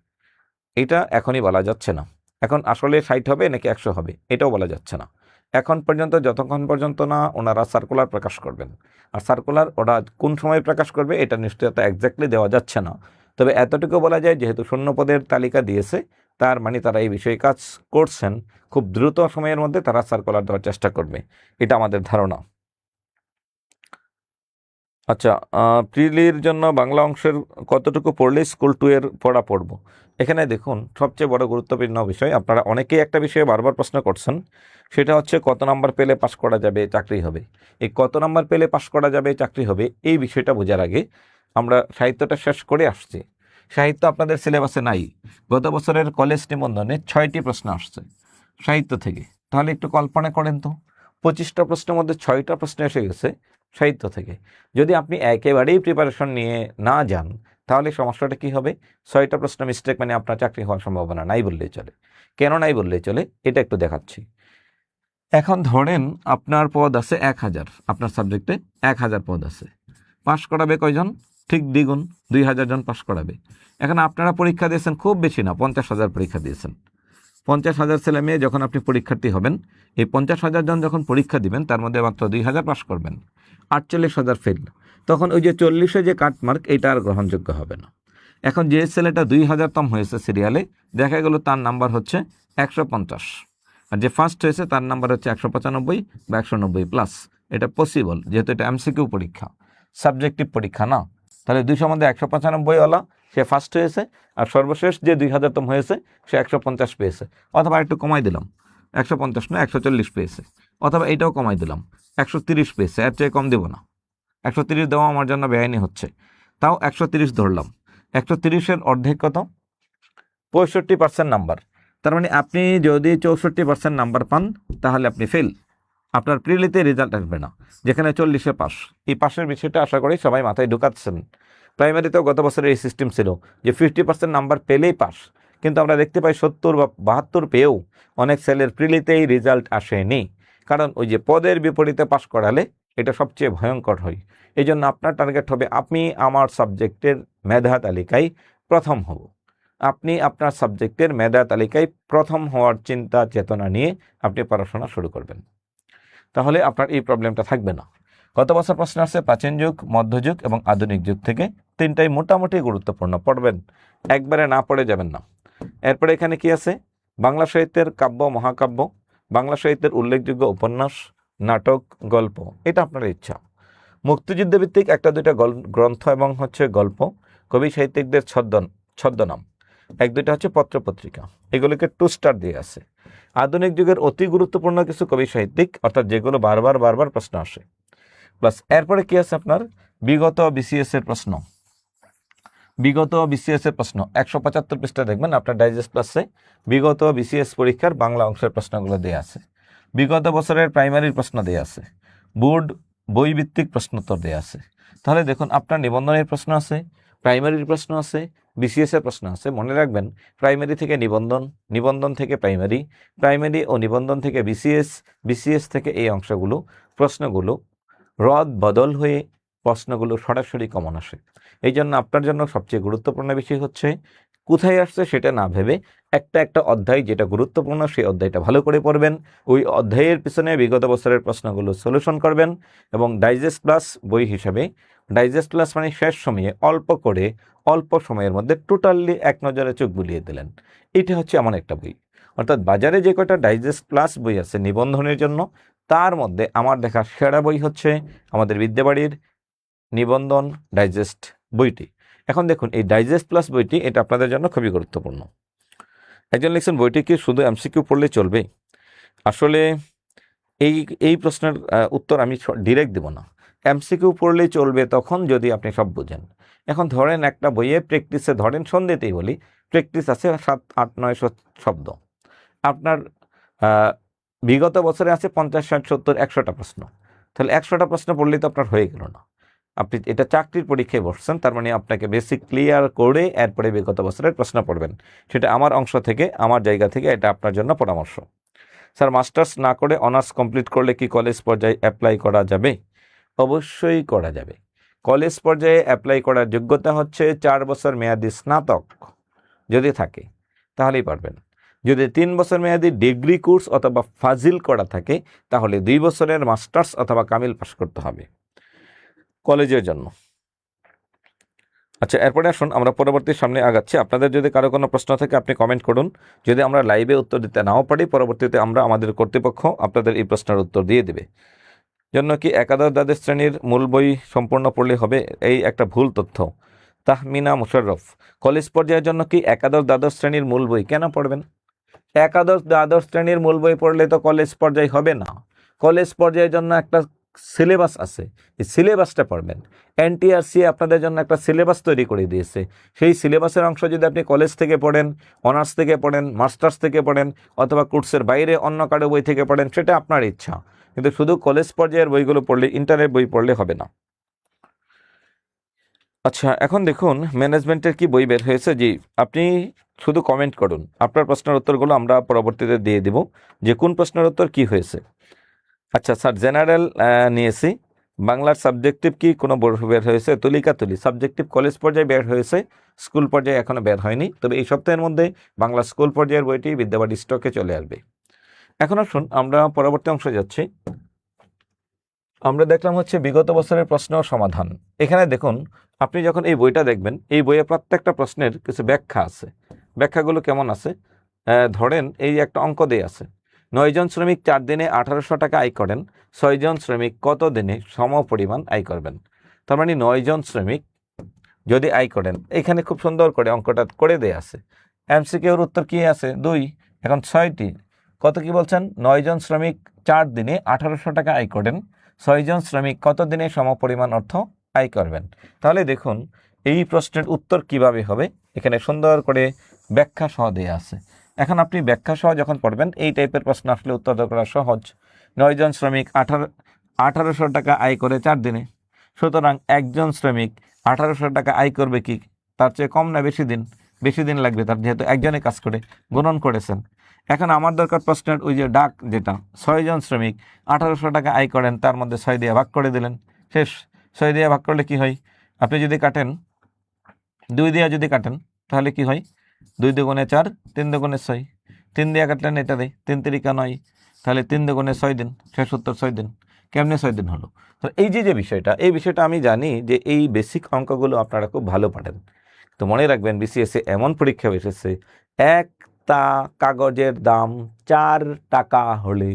এটা এখনই বলা যাচ্ছে না। এখন আসলে 60 হবে নাকি 100 হবে এটাও বলা যাচ্ছে না এখন পর্যন্ত, যতক্ষণ পর্যন্ত না ওনারা সার্কুলার প্রকাশ করবেন। আর সার্কুলার ওরা কোন সময় প্রকাশ করবে এটা নিশ্চয়তা এক্স্যাক্টলি দেওয়া যাচ্ছে না, তবে এতটুকু বলা যায় যেহেতু শূন্যপদের তালিকা দিয়েছে তার মানে তারা এই বিষয়ে কাজ করছেন, খুব দ্রুত সময়ের মধ্যে তারা সার্কুলার দেওয়ার চেষ্টা করবে, এটা আমাদের ধারণা। আচ্ছা প্রিলির জন্য বাংলা অংশের কতটুকু পড়লে স্কুল 2 এর পড়া পড়ব? এখানে দেখুন সবচেয়ে বড় গুরুত্বপূর্ণ বিষয়, আপনারা অনেকেই একটা বিষয়ে বারবার প্রশ্ন করছেন, সেটা হচ্ছে কত নাম্বার পেলে পাশ করা যাবে চাকরি হবে। এই কত নাম্বার পেলে পাশ করা যাবে চাকরি হবে এই বিষয়টা বোঝার আগে আমরা সাহিত্যটা শেষ করে আসছি। সাহিত্য আপনাদের সিলেবাসে নাই, গত বছরের কলেজ নিবন্ধনে 6টি প্রশ্ন আসছে সাহিত্য থেকে, তাহলে একটু কল্পনা করেন তো, 25টা প্রশ্নের মধ্যে 6টা প্রশ্ন এসে গেছে সাহিত্য থেকে। যদি আপনি একেবারেই প্রিপারেশন নিয়ে না যান তাহলে সমস্যাটা কি হবে? 6টা প্রশ্ন মিস্টেক মানে আপনার চাকরি হওয়ার সম্ভাবনা নাই বললেই চলে। কেন নাই বললেই চলে এটা একটু দেখাচ্ছি। এখন ধরেন আপনার পদ আছে 1000, আপনার সাবজেক্টে 1000 পদ আছে, পাশ করাবে কয়জন? ঠিক দ্বিগুণ, 2000 জন পাশ করাবে। এখন আপনারা পরীক্ষা দিয়েছেন খুব বেশি না, 50,000 পরীক্ষা দিয়েছেন, 50,000 ছেলে মেয়ে যখন আপনি পরীক্ষার্থী হবেন, এই 50,000 জন যখন পরীক্ষা দিবেন তার মধ্যে মাত্র 2,000 পাস করবেন, 48,000 ফেল। তখন ওই যে 40-এ যে কাটমার্ক এটা আর গ্রহণযোগ্য হবে না। এখন যে ছেলেটা 2,000তম হয়েছে সিরিয়ালে, দেখা গেল তার নাম্বার হচ্ছে 150, আর যে ফার্স্ট হয়েছে তার নাম্বার হচ্ছে 195 বা 190 প্লাস। এটা পসিবল, যেহেতু এটা এমসিকিউ পরীক্ষা, সাবজেক্টিভ পরীক্ষা না। তাহলে 200 মধ্যে 195 সে ফার্স্ট হয়েছে, আর সর্বশেষ যে 2,000তম হয়েছে সে 150 পেয়েছে। অথবা একটু কমাই দিলাম, 150 না 140 পেয়েছে, অথবা এইটাও কমাই দিলাম, 130 পেয়েছে, এর চেয়ে কম দেব না। 130 দেওয়া আমার জন্য বেআইনি হচ্ছে, তাও 130 ধরলাম। 130-এর অর্ধেক কত? 65% নাম্বার। তার মানে আপনি যদি 64% নাম্বার পান তাহলে আপনি ফেল, আপনার প্রিলিতে রেজাল্ট আসবে না, যেখানে 40-এ পাস। এই পাশের বিষয়টা আশা করি সবাই মাথায় ঢুকাচ্ছেন। প্রাইমারিতেও গত বছরের এই সিস্টেম ছিল যে 50% নাম্বার পেলেই পাস, কিন্তু আমরা দেখতে পাই 70 বা 72 পেয়েও অনেক ছেলের প্রিলিতেই রেজাল্ট আসেনি। কারণ ওই যে পদের বিপরীতে পাস করালে এটা সবচেয়ে ভয়ঙ্কর হয়। এই জন্য আপনার টার্গেট হবে আমি আমার সাবজেক্টের মেধা তালিকায় প্রথম হব। আপনি আপনার সাবজেক্টের মেধা তালিকায় প্রথম হওয়ার চিন্তা চেতনা নিয়ে আপনি পড়াশোনা শুরু করবেন, তাহলে আপনার এই প্রবলেমটা থাকবে না। গত বছর প্রশ্ন আসছে প্রাচীন যুগ, মধ্যযুগ এবং আধুনিক যুগ থেকে, তিনটাই মোটামুটি গুরুত্বপূর্ণ, পড়বেন, একবারে না পড়ে যাবেন না। এরপরে এখানে কি আছে? বাংলা সাহিত্যের কাব্য, মহাকাব্য, বাংলা সাহিত্যের উল্লেখযোগ্য উপন্যাস, নাটক, গল্প, এটা আপনার ইচ্ছা। মুক্তিযুদ্ধ ভিত্তিক একটা দুইটা গ্রন্থ এবং হচ্ছে গল্প, কবি সাহিত্যিকদের ছদ্মনাম, এক দুইটা হচ্ছে পত্রপত্রিকা, এগুলোকে 2 স্টার দিয়ে আছে। আধুনিক যুগের অতি গুরুত্বপূর্ণ কিছু কবি সাহিত্যিক, অর্থাৎ যেগুলো বারবার প্রশ্ন আসে, প্লাস এরপরে কি আছে আপনার বিগত বিসিএস এর প্রশ্ন। বিগত বিসিএস এর প্রশ্ন 175 পৃষ্ঠা দেখবেন আপনার ডাইজেস্ট প্লাসে, বিগত বিসিএস পরীক্ষার বাংলা অংশের প্রশ্নগুলো দেওয়া আছে, বিগত বছরের প্রাইমারির প্রশ্ন দেওয়া আছে, বোর্ড বইভিত্তিক প্রশ্নোত্তর দেওয়া আছে। তাহলে দেখুন আপনার নিবন্ধনের প্রশ্ন আছে, প্রাইমারির প্রশ্ন আছে, বিসিএস এর প্রশ্ন আছে। মনে রাখবেন প্রাইমারি থেকে নিবন্ধন, নিবন্ধন থেকে প্রাইমারি, প্রাইমারি ও নিবন্ধন থেকে বিসিএস, বিসিএস থেকে এই অংশগুলো প্রশ্নগুলো রদ বদল হয়ে প্রশ্নগুলো সরাসরি কমন আসে। এই জন্য আপনার জন্য সবচেয়ে গুরুত্বপূর্ণ বিষয় হচ্ছে কোথায় আসছে সেটা না ভেবে একটা অধ্যায় যেটা গুরুত্বপূর্ণ সেই অধ্যায়টা ভালো করে পড়বেন, ওই অধ্যায়ের পিছনে বিগত বছরের প্রশ্নগুলো সলিউশন করবেন, এবং ডাইজেস্ট প্লাস বই হিসাবে, ডাইজেস্ট প্লাস মানে শেষ সময়ে অল্প করে অল্প সময়ের মধ্যে টোটালি এক নজরে চোখ বুলিয়ে দিলেন। এটা হচ্ছে এমন একটা বই, অর্থাৎ বাজারে যে কয়টা ডাইজেস্ট প্লাস বই আছে নিবন্ধনের জন্য, তার মধ্যে আমার দেখা সেরা বই হচ্ছে আমাদের বিদ্যাবাড়ির নিবন্ধন ডাইজেস্ট বইটি। এখন দেখুন এই ডাইজেস্ট প্লাস বইটি এটা আপনাদের জন্য খুবই গুরুত্বপূর্ণ। একজন লিখছেন বইটি কি শুধু এমসিকিউ পড়লে চলবে? আসলে এই প্রশ্নের উত্তর আমি ডিরেক্ট দেব না। এমসিকিউ পড়লেই চলবে তখন যদি আপনি সব বুঝেন। এখন ধরেন একটা বইয়ে প্র্যাকটিসে, ধরেন সন্ধ্যেতেই বলি, প্র্যাকটিস আছে 7, 8, 900 শব্দ, আপনার বিগত বছরে আছে 50, 60, 70, 100টা প্রশ্ন। তাহলে 100টা প্রশ্ন পড়লেই তো আপনার হয়ে গেল না। আপনি এটা চাকরির পরীক্ষায় বসছেন, তার মানে আপনাকে বেসিক ক্লিয়ার করে এরপরে বিগত বছরের প্রশ্ন পড়বেন। সেটা আমার অংশ থেকে, আমার জায়গা থেকে এটা আপনার জন্য পরামর্শ। স্যার মাস্টার্স না করে অনার্স কমপ্লিট করলে কি কলেজ পর্যায়ে অ্যাপ্লাই করা যাবে? অবশ্যই করা যাবে। কলেজ পর্যায়ে অ্যাপ্লাই করার যোগ্যতা হচ্ছে 4 বছর মেয়াদি স্নাতক যদি থাকে তাহলেই পারবেন। যদি 3 বছর মেয়াদি ডিগ্রি কোর্স অথবা ফাজিল করা থাকে তাহলে 2 বছরের মাস্টার্স অথবা কামিল পাস করতে হবে কলেজের জন্য। আচ্ছা, এরপরে আসুন আমরা পরবর্তী সামনে আগাচ্ছি। আপনাদের যদি কারো কোনো প্রশ্ন থাকে আপনি কমেন্ট করুন। যদি আমরা লাইভে উত্তর দিতে নাও পারি, পরবর্তীতে আমাদের কর্তৃপক্ষ আপনাদের এই প্রশ্নের উত্তর দিয়ে দেবে। জন্য কি একাদশ দ্বাদশ শ্রেণীর মূল বই সম্পূর্ণ পড়লে হবে? এই একটা ভুল তথ্য। তাহমিনা মুশাররফ, কলেজ পর্যায়ের জন্য কি একাদশ দ্বাদশ শ্রেণীর মূল বই কেন পড়বেন? একাদশ দ্বাদশ শ্রেণীর মূল বই পড়লে তো কলেজ পর্যায়ে হবে না। কলেজ পর্যায়ের জন্য একটা সিলেবাস আছে, এই সিলেবাসটা পড়বেন। এনটিআরসি আপনাদের জন্য একটা সিলেবাস তৈরি করে দিয়েছে, সেই সিলেবাসের অংশ যদি আপনি কলেজ থেকে পড়েন, অনার্স থেকে পড়েন, মাস্টার্স থেকে পড়েন, অথবা কোর্সের বাইরে অন্য কারো বই থেকে পড়েন, সেটা আপনার ইচ্ছা, কিন্তু শুধু কলেজ পর্যায়ের বইগুলো পড়লে, ইন্টারের বই পড়লে হবে না। আচ্ছা, এখন দেখুন ম্যানেজমেন্টের কি বই বের হয়েছে। জি, আপনি শুধু কমেন্ট করুন, আপনার প্রশ্নের উত্তরগুলো আমরা পরবর্তীতে দিয়ে দেব যে কোন প্রশ্নের উত্তর কি হয়েছে। আচ্ছা স্যার, জেনারেল নিয়েছি, বাংলার সাবজেক্টিভ কি কোনো বের হয়েছে? তুলিকা তুলি সাবজেক্টিভ কলেজ পর্যায়ে বের হয়েছে, স্কুল পর্যায়ে এখনো বের হয়নি, তবে এই সপ্তাহের মধ্যে বাংলা স্কুল পর্যায়ের বইটি বিদ্যাবাড়ি স্টকে চলে আসবে। এখন আসুন আমরা পরবর্তী অংশে যাচ্ছি। আমরা দেখলাম হচ্ছে বিগত বছরের প্রশ্ন ও সমাধান। এখানে দেখুন, আপনি যখন এই বইটা দেখবেন, এই বইয়ে প্রত্যেকটা প্রশ্নের কিছু ব্যাখ্যা আছে। ব্যাখ্যাগুলো কেমন আছে? ধরেন এই একটা অঙ্ক দিয়ে আছে, 9 জন শ্রমিক 4 দিনে 1800 টাকা আয় করেন, 6 জন শ্রমিক কত দিনে সম পরিমাণ আয় করবেন? তার মানে 9 জন শ্রমিক যদি আয় করেন, এখানে খুব সুন্দর করে অঙ্কটা করে দেয়া আছে। এমসিকিউর উত্তর কি আছে? 2। এখন 6টি কত কি বলছেন? 9 জন শ্রমিক 4 দিনে 1800 টাকা আয় করেন, 6 জন শ্রমিক কত দিনে সমপরিমাণ অর্থ আয় করবেন? তাহলে দেখুন এই প্রশ্নের উত্তর কিভাবে হবে, এখানে সুন্দর করে ব্যাখ্যা সহ দেয়া আছে। এখন আপনি ব্যাখ্যা সহ যখন পড়বেন, এই টাইপের প্রশ্ন আসলে উত্তর করা সহজ। 9 জন শ্রমিক 1800 টাকা আয় করে 4 দিনে, সুতরাং একজন শ্রমিক 1800 টাকা আয় করবে কি তার চেয়ে কম না বেশি দিন? বেশি দিন লাগবে তার, যেহেতু একজনে কাজ করে গুণন করেছেন। এখন আমার দরকার প্রশ্নের ওই যে ডাক, যেটা 6 জন শ্রমিক 1800 টাকা আয় করেন, তার মধ্যে 6 দিয়ে ভাগ করে দিলেন, শেষ। 6 দিয়ে ভাগ করলে কি হয়? আপনি যদি কাটেন 2 দিয়ে, যদি কাটেন তাহলে কি হয়? 2 দুগুণে 4, 3 দুগুণে 6, 3 দিয়ে কাটলেন এটা দেয় 3 তিরিকা 9, তাহলে 3 দুগুণে 6 দিন, শেষ উত্তর 6 দিন। কেমনে 6 দিন হলো? তো এই যে বিষয়টা, এই বিষয়টা আমি জানি যে এই বেসিক অঙ্কগুলো আপনারা খুব ভালো পারেন। তো মনে রাখবেন, বিসিএসে এমন পরীক্ষা এসেছে, একটা কাগজের দাম 4 টাকা হলে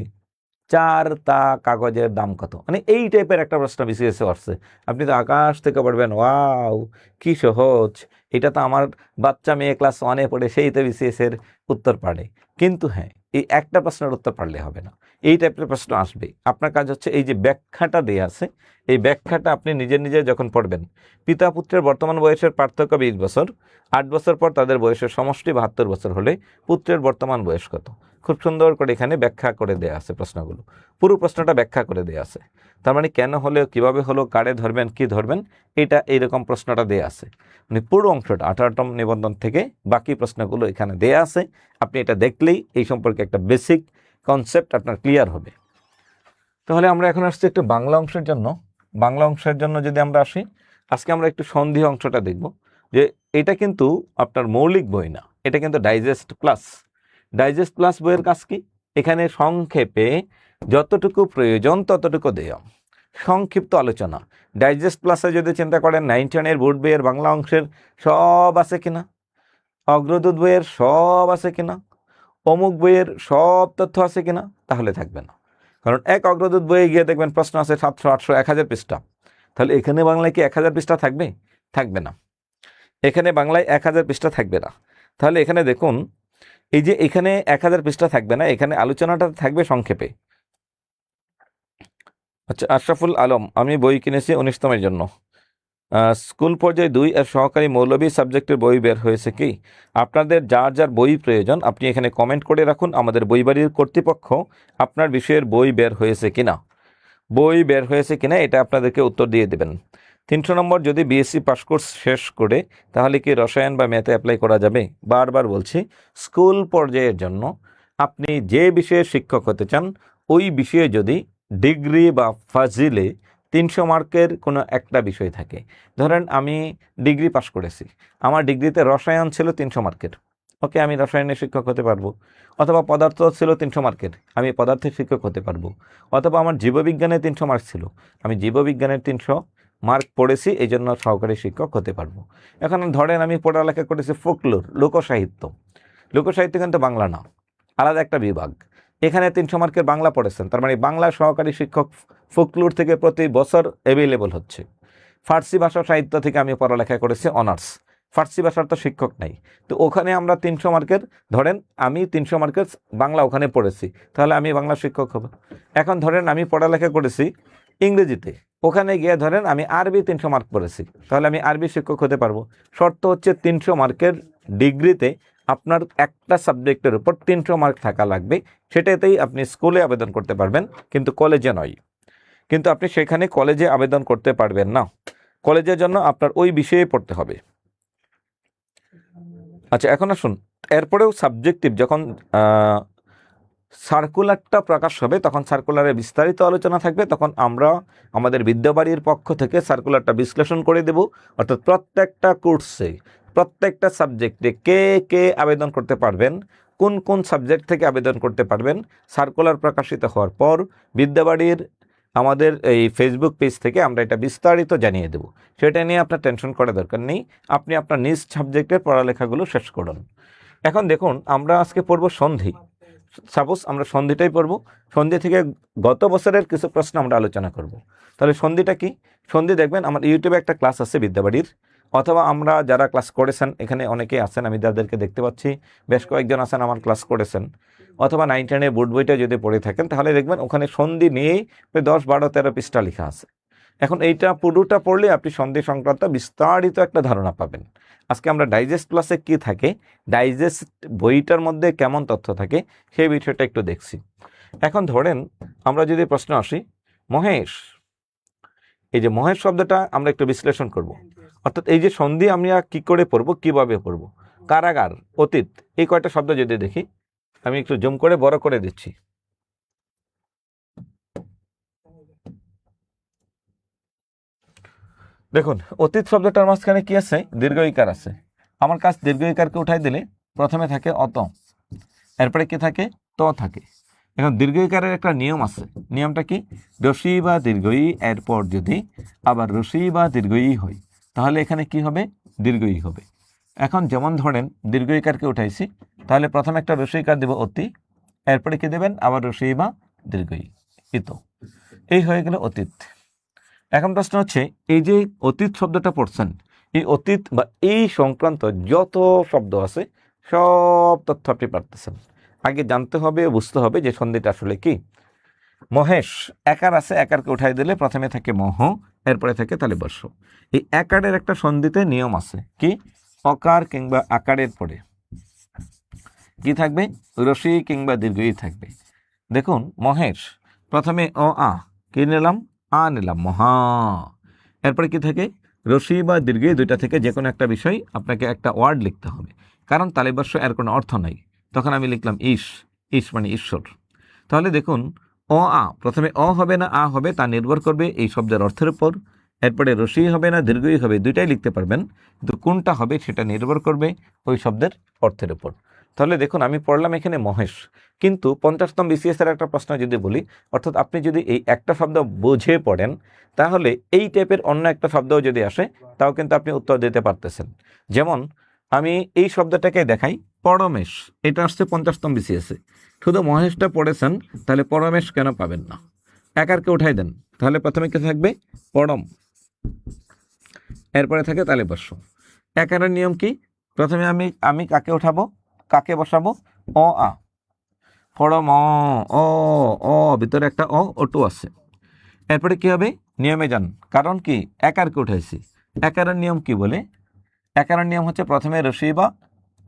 4টা কাগজের দাম কত? মানে এই টাইপের একটা প্রশ্ন বিসিএসে আসছে। আপনি তো আকাশ থেকে পড়বেন, ওয়াও কি সহজ, এটা তো আমার বাচ্চা মেয়ে ক্লাস 1-এ পড়ে সেই তো বিসিএসের উত্তর পারে। কিন্তু হ্যাঁ, এই একটা প্রশ্নের উত্তর পারলে হবে না, এই টাইপের প্রশ্ন আসবে। আপনার কাজ হচ্ছে এই যে ব্যাখ্যাটা দেওয়া আছে, এই ব্যাখ্যাটা আপনি নিজে নিজে যখন পড়বেন, পিতা পুত্রের বর্তমান বয়সের পার্থক্য 20 বছর, 8 বছর পর তাদের বয়সের সমষ্টি 72 বছর হলে পুত্রের বর্তমান বয়স কত? খুব সুন্দর করে এখানে ব্যাখ্যা করে দেওয়া আছে প্রশ্নগুলো, পুরো প্রশ্নটা ব্যাখ্যা করে দেওয়া আছে। তার মানে কেন হলো, কিভাবে হলো, কারে ধরবেন, কি ধরবেন, এটা এইরকম প্রশ্নটা দেওয়া আছে। মানে পুরো অংশটা 18তম নিবন্ধন থেকে বাকি প্রশ্নগুলো এখানে দেওয়া আছে। আপনি এটা দেখলেই এই সম্পর্কে একটা বেসিক কনসেপ্ট আপনার ক্লিয়ার হবে। তাহলে আমরা এখন আসছি একটু বাংলা অংশের জন্য। বাংলা অংশের জন্য যদি আমরা আসি, আজকে আমরা একটু সন্ধি অংশটা দেখব। যে এটা কিন্তু আপনার মৌলিক বই না, এটা কিন্তু ডাইজেস্ট প্লাস। ডাইজেস্ট প্লাস বইয়ের কাজ কি? এখানে সংক্ষেপে যতটুকু প্রয়োজন ততটুকু দেয়া, সংক্ষিপ্ত আলোচনা। ডাইজেস্ট প্লাসে যদি চিন্তা করেন 9-10-এর বোর্ড বইয়ের বাংলা অংশের সব আছে কিনা, অগ্রদূত বইয়ের সব আছে কিনা, অমুক বইয়ের সব তথ্য আছে কিনা, তাহলে থাকবে না। কারণ এক অগ্রদূত বইয়ে গিয়ে দেখবেন প্রশ্ন আছে 700, 800, 1000 পৃষ্ঠা। তাহলে এখানে বাংলায় কি 1000 পৃষ্ঠা থাকবে? থাকবে না। এখানে বাংলায় 1000 পৃষ্ঠা থাকবে না। তাহলে এখানে দেখুন, এই যে এখানে 1000 পৃষ্ঠা থাকবে না, এখানে আলোচনাটা থাকবে সংক্ষেপে। আচ্ছা, আশরাফুল আলম, আমি বই কিনেছি 19তমের জন্য। স্কুল পর্যায়ে 2 এর সহকারী মৌলবী সাবজেক্টের বই বের হয়েছে কি? আপনাদের যার যার বই প্রয়োজন আপনি এখানে কমেন্ট করে রাখুন, আমাদের বইবাড়ির কর্তৃপক্ষ আপনার বিষয়ের বই বের হয়েছে কিনা, বই বের হয়েছে কিনা এটা আপনাদেরকে উত্তর দিয়ে দেবেন। 300 নম্বর, যদি বিএসসি পাস কোর্স শেষ করে তাহলে কি রসায়ন বা ম্যাথে অ্যাপ্লাই করা যাবে? বারবার বলছি, স্কুল পর্যায়ের জন্য আপনি যে বিষয়ে শিক্ষক হতে চান, ওই বিষয়ে যদি ডিগ্রি বা ফাজিলে 300 মার্কের কোনো একটা বিষয় থাকে, ধরেন আমি ডিগ্রি পাস করেছি, আমার ডিগ্রিতে রসায়ন ছিল 300 মার্কের, ওকে, আমি রসায়নের শিক্ষক হতে পারবো। অথবা পদার্থ ছিল 300 মার্কের, আমি পদার্থের শিক্ষক হতে পারবো। অথবা আমার জীববিজ্ঞানে 300 মার্ক ছিল, আমি জীববিজ্ঞানের 300 মার্ক পড়েছি, এই জন্য সহকারী শিক্ষক হতে পারবো। এখন ধরেন আমি পড়ালেখা করেছি ফোকলোর, লোকসাহিত্য। লোকসাহিত্য কিন্তু বাংলা না, আলাদা একটা বিভাগ। এখানে 300 মার্কের বাংলা পড়েছেন, তার মানে বাংলা সহকারী শিক্ষক ফোকলোর থেকে প্রতি বছর অ্যাভেলেবল হচ্ছে। ফার্সি ভাষা সাহিত্য থেকে আমি পড়ালেখা করেছি অনার্স, ফার্সি ভাষার তো শিক্ষক নাই, তো ওখানে আমরা 300 মার্কের, ধরেন আমি 300 মার্কের বাংলা ওখানে পড়েছি, তাহলে আমি বাংলা শিক্ষক হব। এখন ধরেন আমি পড়ালেখা করেছি ইংরেজিতে, ওখানে গিয়ে ধরেন আমি আরবি 300 মার্ক পড়েছি, তাহলে আমি আরবি শিক্ষক হতে পারবো। শর্ত হচ্ছে 300 মার্কের ডিগ্রিতে আপনার একটা সাবজেক্টের উপর 300 মার্ক থাকা লাগবে, সেটাতেই আপনি স্কুলে আবেদন করতে পারবেন, কিন্তু কলেজে নয়। কিন্তু আপনি সেখানে কলেজে আবেদন করতে পারবেন না, কলেজের জন্য আপনার ওই বিষয়ে পড়তে হবে। আচ্ছা, এখন আসুন, এরপরেও সাবজেক্টিভ যখন সার্কুলারটা প্রকাশ হবে তখন সার্কুলারে বিস্তারিত আলোচনা থাকবে, তখন আমরা আমাদের বিদ্যাবাড়ির পক্ষ থেকে সার্কুলারটা বিশ্লেষণ করে দেব। অর্থাৎ প্রত্যেকটা কোর্সে প্রত্যেকটা সাবজেক্টে কে কে আবেদন করতে পারবেন, কোন কোন সাবজেক্ট থেকে আবেদন করতে পারবেন, সার্কুলার প্রকাশিত হওয়ার পর বিদ্যাবাড়ির আমাদের এই ফেসবুক পেজ থেকে আমরা এটা বিস্তারিত জানিয়ে দেব। সেটা নিয়ে আপনার টেনশন করার দরকার নেই, আপনি আপনার নিজ সাবজেক্টের পড়ালেখাগুলো শেষ করুন। এখন দেখুন আমরা আজকে পড়ব সন্ধি। সাপোজ আমরা সন্ধিটাই পড়ব, সন্ধি থেকে গত বছরের কিছু প্রশ্ন আমরা আলোচনা করব। তাহলে সন্ধিটা কি? সন্ধি দেখবেন আমার ইউটিউবে একটা ক্লাস আছে বিদ্যাবাড়ির, অথবা আমরা যারা ক্লাস করেছেন এখানে অনেকেই আছেন, আমি যাদেরকে দেখতে পাচ্ছি বেশ কয়েকজন আছেন আমার ক্লাস করেছেন, অথবা 9-10 বোর্ড বইটা যদি পড়ে থাকেন তাহলে দেখবেন ওখানে সন্ধি নিয়েই 10, 12, 13 পৃষ্ঠা লেখা আছে। এখন এইটা পুরোটা পড়লে আপনি সন্ধি সংক্রান্ত বিস্তারিত একটা ধারণা পাবেন। আজকে আমরা ডাইজেস্ট ক্লাসে কি থাকে, ডাইজেস্ট বইটার মধ্যে কেমন তথ্য থাকে সেই বিষয়টা একটু দেখছি। এখন ধরেন আমরা যদি প্রশ্ন আসি, মহেশ, এই যে মহেশ শব্দটা আমরা একটু বিশ্লেষণ করব। অর্থাৎ এই যে সন্ধি আমরা কি করে পড়বো, কিভাবে পড়বো। কারাগার, অতীত, এই কয়টা শব্দ যদি দেখি, আমি একটু জুম করে বড় করে দিচ্ছি। দেখুন অতীত শব্দটার মাঝখানে কি আছে, দীর্ঘ ইকার আছে। আমার কাছ দীর্ঘ ইকারকে উঠাই দিলে প্রথমে থাকে অত, এরপরে কি থাকে, ত থাকে। এখন দীর্ঘ ইকারের একটা নিয়ম আছে, নিয়মটা কি, রসি বা দীর্ঘই এরপর যদি আবার রসি বা দীর্ঘই হয় তাহলে এখানে কি হবে, দীর্ঘই হবে। এখন যেমন ধরেন দীর্ঘ ইকারকে উঠাইছি, তাহলে প্রথমে একটা রসি ইকার দেব অতি, এরপরে কি দেবেন, আবার রসি বা দীর্ঘই, ইত। এই হয়ে গেল অতীত। এখন প্রশ্ন হচ্ছে এই যে অতীত শব্দটা পড়ছেন, এই অতীত বা এই সংক্রান্ত যত শব্দ আছে সব তথ্য আপনি পারতেছেন। আগে জানতে হবে, বুঝতে হবে যে সন্ধিটা আসলে কি। মহেশ, একার আছে, একারকে উঠাই দিলে প্রথমে থাকে মহ, এরপরে থাকে তালে বর্ষ। এই একারের একটা সন্ধিতে নিয়ম আছে, কি, অকার কিংবা আকারের পরে কি থাকবে, রসি কিংবা দীর্ঘই থাকবে। দেখুন মহেশ, প্রথমে অ আ, কি নিলাম, আ নিলাম, মহা। এরপরে কি থাকে, রসি বা দীর্ঘই দুইটা থেকে যে কোনো একটা বিষয় আপনাকে একটা ওয়ার্ড লিখতে হবে, কারণ তালিবর্ষ এর কোনো অর্থ নাই। তখন আমি লিখলাম ইস, ইস মানে ঈশ্বর। তাহলে দেখুন অ আ, প্রথমে অ হবে না আ হবে তা নির্ভর করবে এই শব্দের অর্থের উপর। এরপরে রসি হবে না দীর্ঘই হবে, দুইটাই লিখতে পারবেন, কিন্তু কোনটা হবে সেটা নির্ভর করবে ওই শব্দের অর্থের উপর। তাহলে দেখুন আমি পড়লাম এখানে মহেশ, কিন্তু 50তম BCS এর একটা প্রশ্ন যদি বলি, অর্থাৎ আপনি যদি এই একটা শব্দ বুঝে পড়েন তাহলে এই টাইপের অন্য একটা শব্দও যদি আসে তাও কিন্তু আপনি উত্তর দিতে পারতেছেন। যেমন আমি এই শব্দটাকে দেখাই, পরমেশ, এটা আসছে 50তম BCS এ। শুধু মহেশটা পড়েছেন, তাহলে পরমেশ কেন পাবেন না। একারকে উঠাই দেন, তাহলে প্রথমে কি থাকবে, পরম, এরপরে থাকে তালে বর্ষ। একারের নিয়ম কি, প্রথমে আমি আমি কাকে উঠাবো, কাকে বসাবো, অ আ, পরম অ, অ ভিতরে একটা অ ওটু আছে। এরপরে কি হবে, নিয়মে যান, কারণ কি একারকে উঠাইছি। একারের নিয়ম কি বলে, একারের নিয়ম হচ্ছে প্রথমে রসি বা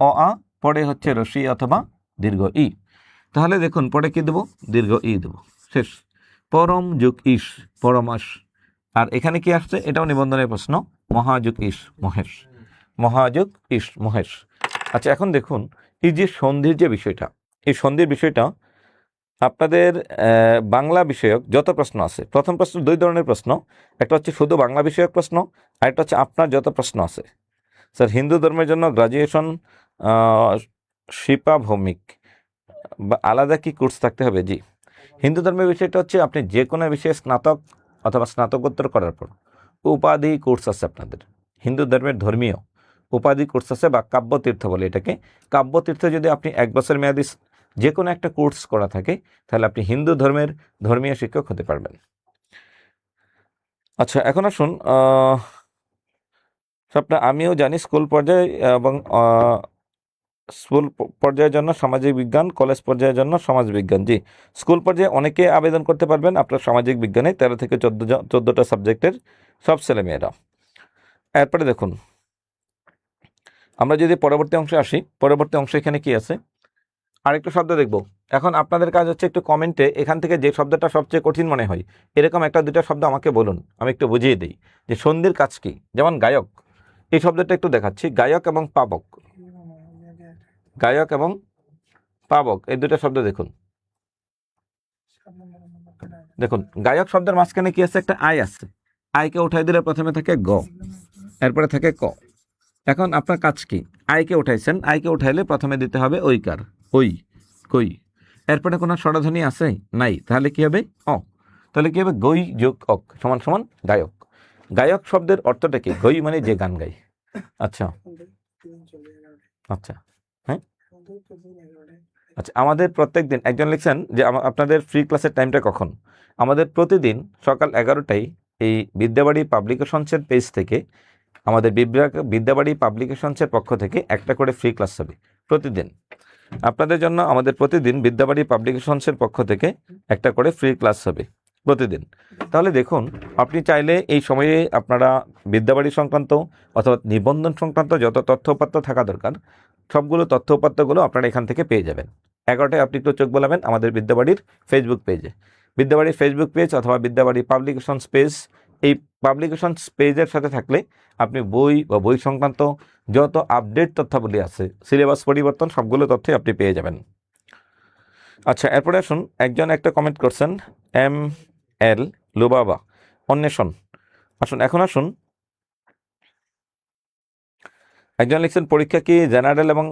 অ আ, পরে হচ্ছে রসি অথবা দীর্ঘ ই। তাহলে দেখুন পরে কি দেবো, দীর্ঘ ই দেবো, শেষ। পরম যুগ ইস, পরমাস। আর এখানে কি আসছে, এটাও নিবন্ধনের প্রশ্ন, মহাযুগ ইস, মহেশ, মহাযুগ ইস, মহেশ। আচ্ছা এখন দেখুন এই যে সন্ধির যে বিষয়টা, এই সন্ধির বিষয়টা আপনাদের বাংলা বিষয়ক যত প্রশ্ন আছে, প্রথম প্রশ্ন দুই ধরনের প্রশ্ন, একটা হচ্ছে শুধু বাংলা বিষয়ক প্রশ্ন, আর একটা হচ্ছে আপনার যত প্রশ্ন আছে। স্যার হিন্দু ধর্মের জন্য গ্রাজুয়েশন শিপা ভৌমিক বা আলাদা কি কোর্স থাকতে হবে? জি, হিন্দু ধর্মের বিষয়টা হচ্ছে আপনি যে কোনো বিষয়ে স্নাতক অথবা স্নাতকোত্তর করার পর উপাধি কোর্স আছে আপনাদের, হিন্দু ধর্মের ধর্মীয় উপাধি কোর্স আছে, বা কাব্যতীর্থ বলে এটাকে। কাব্যতীর্থ যদি আপনি 1 বছর মেয়াদী যে কোনো একটা কোর্স করা থাকে তাহলে আপনি হিন্দু ধর্মের ধর্মীয় শিক্ষক হতে পারবেন। আচ্ছা এখন আসুন সবটা আমিও জানি স্কুল পর্যায়ে এবং স্কুল পর্যায়ের জন্য সামাজিক বিজ্ঞান, কলেজ পর্যায়ের জন্য সমাজ বিজ্ঞান। জি, স্কুল পর্যায়ে অনেকে আবেদন করতে পারবেন আপনার সামাজিক বিজ্ঞানে, 13 থেকে 14টা সাবজেক্টের সব ছেলেমেয়েরা। এরপরে দেখুন আমরা যদি পরবর্তী অংশে আসি, পরবর্তী অংশে এখানে কি আছে, আরেকটু শব্দ দেখব। এখন আপনাদের কাজ হচ্ছে একটু কমেন্টে এখান থেকে যে শব্দটা সবচেয়ে কঠিন মনে হয় এরকম একটা দুটা শব্দ আমাকে বলুন, আমি একটু বুঝিয়ে দিই যে সন্ধির কাজ কি। যেমন গায়ক, এই শব্দটা একটু দেখাচ্ছি, গায়ক এবং পাবক, গায়ক এবং পাবক এই দুটো শব্দ দেখুন। দেখুন গায়ক শব্দের মাঝখানে কি আছে, একটা আই আছে, আইকে উঠাই দিলে প্রথমে থাকে গ, এরপরে থাকে ক। এখন আপনার কাজ কি, আইকে উঠাইছেন, আইকে উঠাইলে প্রথমে দিতে হবে ঐকার, ওই, কই। এরপরে কোনো স্বরধ্বনি আছে নাই, তাহলে কি হবে অ, তাহলে কি হবে গই যোগ অক সমান সমান গায়ক। গায়ক শব্দের অর্থটা কি, গই মানে যে গান গায়। আচ্ছা আচ্ছা, হ্যাঁ আচ্ছা। আমাদের প্রত্যেক দিন একজন লিখছেন যে আপনাদের ফ্রি ক্লাসের টাইমটা কখন। আমাদের প্রতিদিন সকাল 11টায় এই বিদ্যাবাড়ি পাবলিকেশনসের পেজ থেকে, আমাদের বিদ্যাবাড়ি পাবলিকেশনসের পক্ষ থেকে একটা করে ফ্রি ক্লাস হবে প্রতিদিন আপনাদের জন্য। আমাদের প্রতিদিন বিদ্যাবাড়ি পাবলিকেশনসের পক্ষ থেকে একটা করে ফ্রি ক্লাস হবে প্রতিদিন। তাহলে দেখুন, আপনি চাইলে এই সময়ে আপনারা বিদ্যাবাড়ি সংক্রান্ত অথবা নিবন্ধন সংক্রান্ত যত তথ্যপত্র থাকা দরকার সবগুলো তথ্যপত্রগুলো আপনারা এখান থেকে পেয়ে যাবেন। 11টায় আপনি একটু চোখ বোলাবেন আমাদের বিদ্যাবাড়ির ফেসবুক পেজে, বিদ্যাবাড়ির ফেসবুক পেজ অথবা বিদ্যাবাড়ি পাবলিকেশনস পেজ। এই পাবলিকেশনস পেজের সাথে থাকলে আপনি বই বা বই সংক্রান্ত যত আপডেট তথ্যাবলী আছে, সিলেবাস পরিবর্তন, সবগুলো তথ্যই আপনি পেয়ে যাবেন। আচ্ছা, এরপরে আসুন, একজন একটা কমেন্ট করছেন, এম এল লুবাবা অন্বেষণ। এখন আসুন, একজন লিখছেন পরীক্ষা কি জেনারেল এবং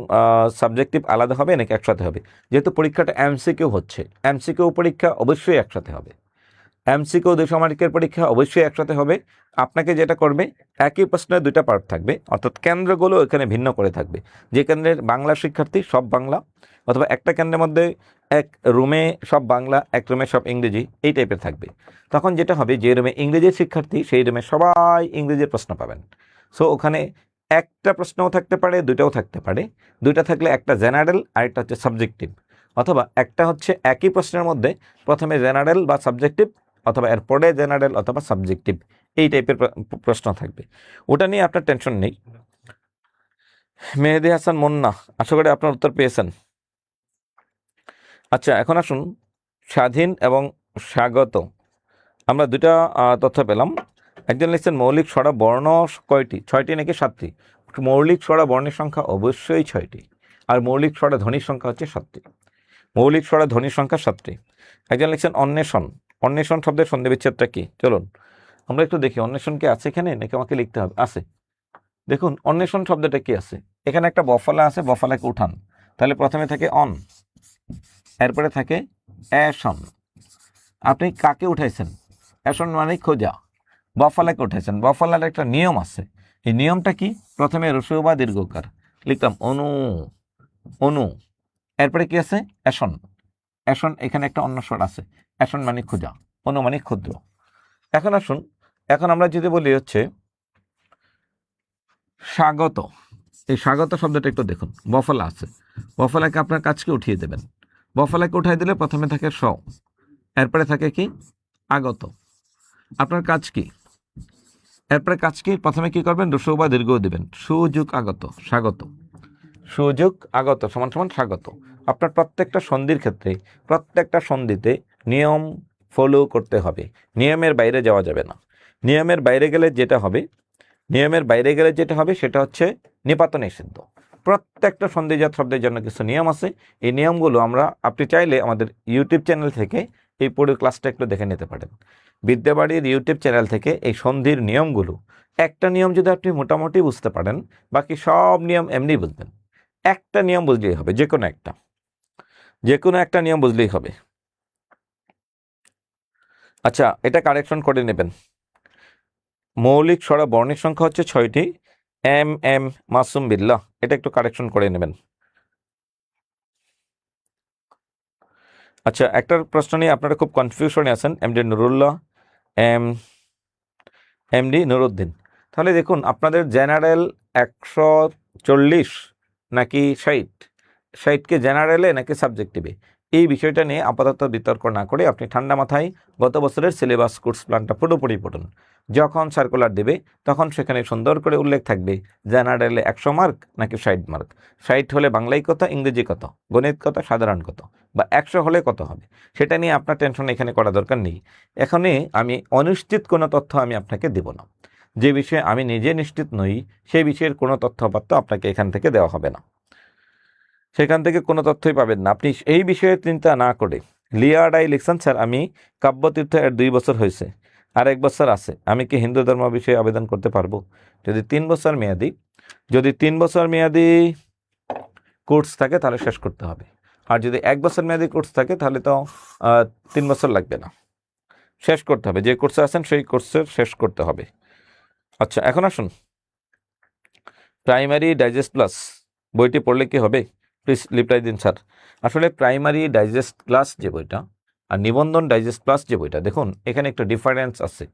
সাবজেক্টিভ আলাদা হবে নাকি একসাথে হবে। যেহেতু পরীক্ষাটা এমসিকিউ হচ্ছে, এমসিকিউ পরীক্ষা অবশ্যই একসাথে হবে। এমসিকিউ 200 মার্কের পরীক্ষা অবশ্যই একসাথে হবে। আপনাকে যেটা করবে, একই প্রশ্নের 2টা পার্ট থাকবে, অর্থাৎ কেন্দ্রগুলো এখানে ভিন্ন করে থাকবে। যে কেন্দ্রের বাংলা শিক্ষার্থী সব বাংলা, অথবা একটা কেন্দ্রের মধ্যে এক রুমে সব বাংলা, এক রুমে সব ইংরেজি, এই টাইপের থাকবে। তখন যেটা হবে, যে রুমে ইংরেজির শিক্ষার্থী সেই রুমে সবাই ইংরেজির প্রশ্ন পাবেন। সো ওখানে একটা প্রশ্নও থাকতে পারে, 2টাও থাকতে পারে। 2টা থাকলে একটা জেনারেল আর একটা হচ্ছে সাবজেক্টিভ, অথবা একটা হচ্ছে একই প্রশ্নের মধ্যে প্রথমে জেনারেল বা সাবজেক্টিভ, অথবা এরপরে জেনারেল অথবা সাবজেক্টিভ, এই টাইপের প্রশ্ন থাকবে। ওটা নিয়ে আপনার টেনশন নেই। মেহেদি হাসান মুন্না, আশা করি আপনার উত্তর পেয়েছেন। আচ্ছা, এখন আসুন, স্বাধীন এবং স্বাগত, আমরা 2টা তথ্য পেলাম। একজন লিখছেন মৌলিক স্বরা বর্ণ কয়টি, 6টি নাকি 7টি। মৌলিক স্বরা বর্ণের সংখ্যা অবশ্যই 6টি, আর মৌলিক স্বরা ধ্বনির সংখ্যা হচ্ছে 7টি। মৌলিক স্বরা ধ্বনির সংখ্যা 7টি। একজন লিখছেন অন্বেষণ, অন্বেষণ শব্দের সন্ধি বিচ্ছেদটা কি। চলুন আমরা একটু দেখি অন্বেষণ কি আছে এখানে, নাকি আমাকে লিখতে হবে। আছে, দেখুন অন্বেষণ শব্দটা কি আছে, এখানে একটা বফলা আছে, বফলাকে উঠান, তাহলে প্রথমে থাকে অন, এরপরে থাকে অ্যাশন। আপনি কাকে উঠাইছেন, অ্যাশন মানে খোঁজা, বফলাকে উঠাইছেন, বফলার একটা নিয়ম আছে। এই নিয়মটা কি, প্রথমে রসু বা দীর্ঘকার লিখতাম অনু, অনু, এরপরে কি আছে অ্যাশন, অ্যাশন, এখানে একটা অন্য স্বর আছে, অ্যাশন মানে খোঁজা, অনু মানে ক্ষুদ্র। এখন আসুন, এখন আমরা যদি বলি হচ্ছে স্বাগত, এই স্বাগত শব্দটা একটু দেখুন, বফলা আছে, বফলাকে আপনার কাজকে উঠিয়ে দেবেন। বফলাকে উঠাই দিলে প্রথমে থাকে স, এরপরে থাকে কি আগত। আপনার কাজ কি, এরপরে কাজ কি, প্রথমে কি করবেন, রসু বা দীর্ঘ দেবেন, সুযোগ আগত, স্বাগত, সুযোগ আগত সমান সমান স্বাগত। আপনার প্রত্যেকটা সন্ধির ক্ষেত্রে, প্রত্যেকটা সন্ধিতে নিয়ম ফলো করতে হবে, নিয়মের বাইরে যাওয়া যাবে না। নিয়মের বাইরে গেলে যেটা হবে, নিয়মের বাইরে গেলে যেটা হবে সেটা হচ্ছে নিপাত নিষিদ্ধ। প্রত্যেকটা সন্ধিজাত শব্দের জন্য কিছু নিয়ম আছে। এই নিয়মগুলো আপনি চাইলে আমাদের ইউটিউব চ্যানেল থেকে এই পুরো ক্লাসটা একটু দেখে নিতে পারেন। বিদ্যাবাড়ির ইউটিউব চ্যানেল থেকে এই সন্ধির নিয়মগুলো, একটা নিয়ম যদি আপনি মোটামুটি বুঝতে পারেন, বাকি সব নিয়ম এমনি বুঝবেন। একটা নিয়ম বুঝলেই হবে, যে কোনো একটা নিয়ম বুঝলেই হবে। আচ্ছা, এটা কারেকশন করে নেবেন। মৌলিক স্বরা বর্ণের সংখ্যা হচ্ছে 6টি, এম মাসুম বিল্লাহ, এটা একটু কারেকশন করে নেবেন। আচ্ছা, একটা প্রশ্ন নিয়ে আপনারা খুব কনফিউশনে আছেন, এমডি নুরুল্লাহ, এমডি নুরুদ্দিন। তাহলে দেখুন, আপনাদের জেনারেল 140 নাকি 60কে জেনারেলে নাকি সাবজেক্টিভে, এই বিষয়টা নিয়ে আপাতত বিতর্ক না করে আপনি ঠান্ডা মাথায় গত বছরের সিলেবাস কোর্স প্ল্যানটা পুরোপুরি পড়ুন। যখন সার্কুলার দেবে তখন সেখানে সুন্দর করে উল্লেখ থাকবে জেনারেলে 100 মার্ক নাকি 60 মার্ক। 60 হলে বাংলায় কত, ইংরেজি কত, গণিত কত, সাধারণ কত, বা 100 হলে কত হবে, সেটা নিয়ে আপনার টেনশন এখানে করা দরকার নেই। এখানে আমি অনিশ্চিত কোনো তথ্য আমি আপনাকে দেব না। যে বিষয়ে আমি নিজে নিশ্চিত নই সেই বিষয়ের কোনো তথ্যপাত্র আপনাকে এখান থেকে দেওয়া হবে না, সেখান থেকে কোনো তথ্যই পাবেন না। আপনি এই বিষয়ে চিন্তা না করে লিয়া আডাই লিখছেন, স্যার আমি কাব্যতীর্থ এর 2 বছর হয়েছে, আর 1 বছর আছে, আমি কি হিন্দু ধর্ম বিষয়ে আবেদন করতে পারবো? যদি 3 বছর মেয়াদি, যদি 3 বছর মেয়াদি কোর্স থাকে তাহলে শেষ করতে হবে, আর যদি 1 বছর মেয়াদি কোর্স থাকে তাহলে তো 3 বছর লাগবে না, শেষ করতে হবে, যে কোর্সে আছেন সেই কোর্সের শেষ করতে হবে। আচ্ছা, এখন আসুন, প্রাইমারি ডাইজেস্ট প্লাস বইটি পড়লে কি হবে? প্লিজ রিপ্লাই দিন স্যার। আসলে প্রাইমারি ডাইজেস্ট ক্লাস যে বইটা আর নিবন্ধন ডাইজেস্ট প্লাস যে বইটা, দেখুন এখানে একটা ডিফারেন্স আছে।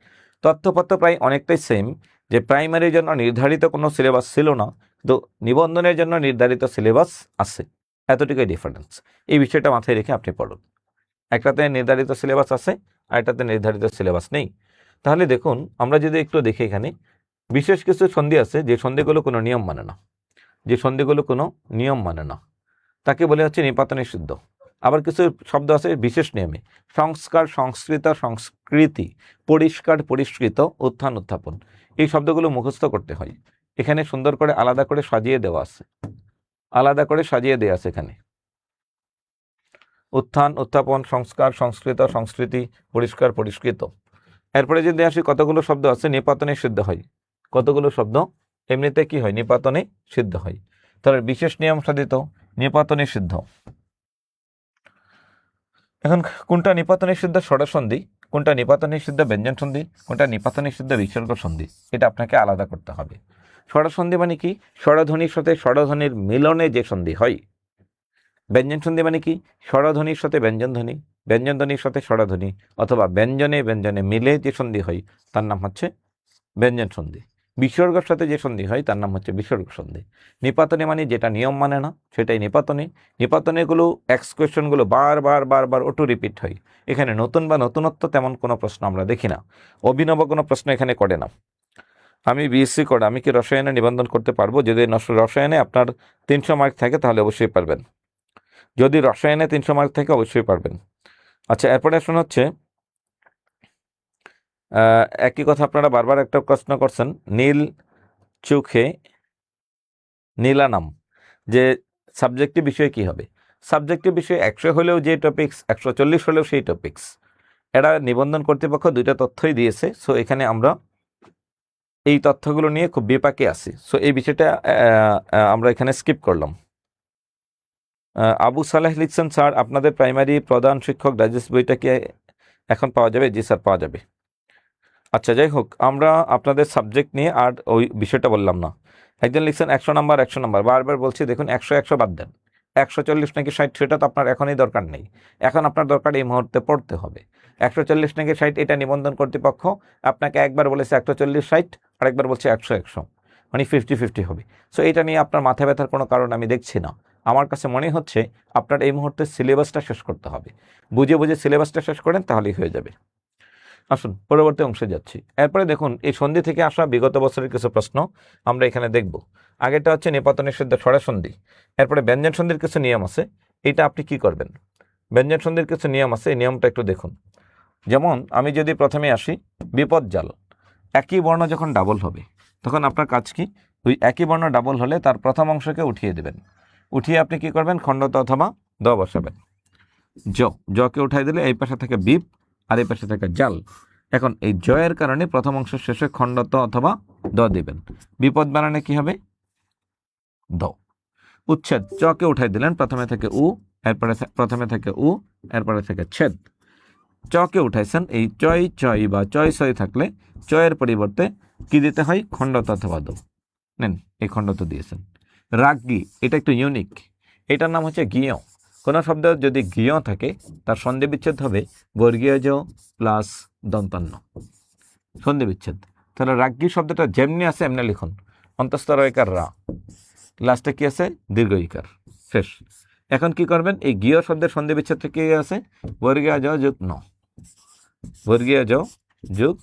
তথ্যপত্র প্রায় অনেকটাই সেম, যে প্রাইমারির জন্য নির্ধারিত কোনো সিলেবাস ছিল না, তো নিবন্ধনের জন্য নির্ধারিত সিলেবাস আছে, এতটুকুই ডিফারেন্স। এই বিষয়টা মাথায় রেখে আপনি পড়ুন। একটাতে নির্ধারিত সিলেবাস আছে আর একটাতে নির্ধারিত সিলেবাস নেই। তাহলে দেখুন, আমরা যদি একটু দেখি, এখানে বিশেষ কিছু সন্ধি আছে যে সন্ধিগুলো কোনো নিয়ম মানে না, যে সন্ধিগুলো কোনো নিয়ম মানে না, তাকে বলে হচ্ছে নিপাত নিষিদ্ধ। আবার কিছু শব্দ আছে বিশেষ নিয়মে, সংস্কার, সংস্কৃত, সংস্কৃতি, পরিষ্কার, পরিষ্কৃত, উত্থান, উত্থাপন, এই শব্দগুলো মুখস্থ করতে হয়। এখানে সুন্দর করে আলাদা করে সাজিয়ে দেওয়া আছে, আলাদা করে সাজিয়ে দেওয়া আছে এখানে, উত্থান, উত্থাপন, সংস্কার, সংস্কৃত, সংস্কৃতি, পরিষ্কার, পরিষ্কৃত। এরপরে যদি আসি, কতগুলো শব্দ আছে নিপাতনে সিদ্ধ হয়, কতগুলো শব্দ এমনিতে কি হয়, নিপাতনে সিদ্ধ হয়। তাহলে বিশেষ নিয়ম সাধিত, নিপাতনে সিদ্ধ। এখন কোনটা নিপাতনে সিদ্ধ ষড়সন্ধি, কোনটা নিপাতনে সিদ্ধ ব্যঞ্জন সন্ধি, কোনটা নিপাতনে সিদ্ধ বিসর্গ সন্ধি, এটা আপনাকে আলাদা করতে হবে। ষড়সন্ধি মানে কি? ষড়ধ্বনির সাথে ষড়ধ্বনির মিলনে যে সন্ধি হয়। ব্যঞ্জন সন্ধি মানে কি? ষড়ধ্বনির সাথে ব্যঞ্জন ধ্বনি, ব্যঞ্জন ধ্বনির সাথে ষড়ধ্বনি, অথবা ব্যঞ্জনে ব্যঞ্জনে মিলে যে সন্ধি হয় তার নাম হচ্ছে ব্যঞ্জন সন্ধি। বিসর্গের সাথে যে সন্ধি হয় তার নাম হচ্ছে বিসর্গ সন্ধি। নিপাতনে মানে যেটা নিয়ম মানে না, সেটাই নিপাতনে। নিপাতনেগুলো এক্সকুয়েশনগুলো বারবার অটো রিপিট হয়। এখানে নতুন বা নতুনত্ব তেমন কোনো প্রশ্ন আমরা দেখি না, অভিনব কোনো প্রশ্ন এখানে করে না। আমি বিএসসি করে আমি কি রসায়নে নিবন্ধন করতে পারবো? যদি রসায়নে আপনার 300 মার্ক থাকে তাহলে অবশ্যই পারবেন, যদি রসায়নে 300 মার্ক থাকে অবশ্যই পারবেন। আচ্ছা, এরপরে শোনা হচ্ছে, একই কথা আপনারা বারবার একটা প্রশ্ন করছেন, নীল চোখে নীলানাম, যে সাবজেক্টিভ বিষয় কি হবে? সাবজেক্টিভ বিষয় 100 হলেও যে টপিকস, 140 হলেও সেই টপিকস। এরা নিবন্ধন কর্তৃপক্ষ 2টা তথ্যই দিয়েছে, সো এখানে আমরা এই তথ্যগুলো নিয়ে খুব বিপাকে আছি, সো এই বিষয়টা আমরা এখানে স্কিপ করলাম। আবু সালেহ লিখছেন, স্যার আপনাদের প্রাইমারি প্রধান শিক্ষক ডাইজেস্ট বইটা কি এখন পাওয়া যাবে? জি স্যার, পাওয়া যাবে। আচ্ছা, যাই হোক, আমরা আপনাদের সাবজেক্ট নিয়ে আর ওই বিষয়টা বললাম না। একজন লিখছেন 100 নাম্বার, 100 নাম্বার, বারবার বলছি, দেখুন 100 বাদ দেন, 140 নাকি 60 সেটা তো আপনার এখনই দরকার নেই, এখন আপনার দরকার এই মুহূর্তে পড়তে হবে। 140 নাকি 60 এটা নিবন্ধন কর্তৃপক্ষ আপনাকে একবার বলেছে 140 60, আরেকবার বলছে 100 মানে 50-50 হবে। সো এটা নিয়ে আপনার মাথা ব্যথার কোনো কারণ আমি দেখছি না। আমার কাছে মনে হচ্ছে আপনার এই মুহূর্তে সিলেবাসটা শেষ করতে হবে, বুঝে বুঝে সিলেবাসটা শেষ করেন তাহলেই হয়ে যাবে। আসুন পরবর্তী অংশে যাচ্ছি। এরপরে দেখুন, এই সন্ধি থেকে আসা বিগত বছরের কিছু প্রশ্ন আমরা এখানে দেখব। আগেটা হচ্ছে নিপাত নিষিদ্ধ ষড়সন্ধি, এরপরে ব্যঞ্জন সন্ধির কিছু নিয়ম আছে, এটা আপনি কি করবেন? ব্যঞ্জন সন্ধির কিছু নিয়ম আছে, এই নিয়মটা একটু দেখুন। যেমন আমি যদি প্রথমে আসি, বিপদজাল, একই বর্ণ যখন ডাবল হবে তখন আপনার কাজ কি? ওই একই বর্ণ ডাবল হলে তার প্রথম অংশকে উঠিয়ে দেবেন, উঠিয়ে আপনি কি করবেন? খণ্ডত অথবা দ বসাবেন। জকে উঠাই দিলে এই পাশে থেকে বিপ আর এই পাশে থেকে জাল। এখন এই জয়ের কারণে প্রথম অংশ শেষে খণ্ডত অথবা দ দিবেন। বিপদ বানানে কি হবে? দ। উচ্ছেদ, চকে উঠাই দিলেন, প্রথমে থেকে উ, এরপরে প্রথমে থেকে উ, এরপরে থেকে ছেদ। চকে উঠাইছেন, এই চয় বা চয় সয় থাকলে চয়ের পরিবর্তে কি দিতে হয়? খণ্ডত অথবা দ। নেন, এই খণ্ডত দিয়েছেন। রাগ্গি, এটা একটু ইউনিক, এটার নাম হচ্ছে গিয়। কোনো শব্দ যদি গিয় থাকে তার সন্ধি বিচ্ছেদ হবে বর্গীয় জ প্লাস দন্তান্ন, সন্ধি বিচ্ছেদ। তাহলে রাগ্গি শব্দটা যেমনি আছে এমনি লিখুন, অন্তস্থ রয়কার রা, লাস্টে কি আছে? দীর্ঘ ইকার, শেষ। এখন কি করবেন? এই গিয় শব্দের সন্ধি বিচ্ছেদ থেকে আছে বর্গীয় জ যোগ ন, বর্গীয় জ যোগ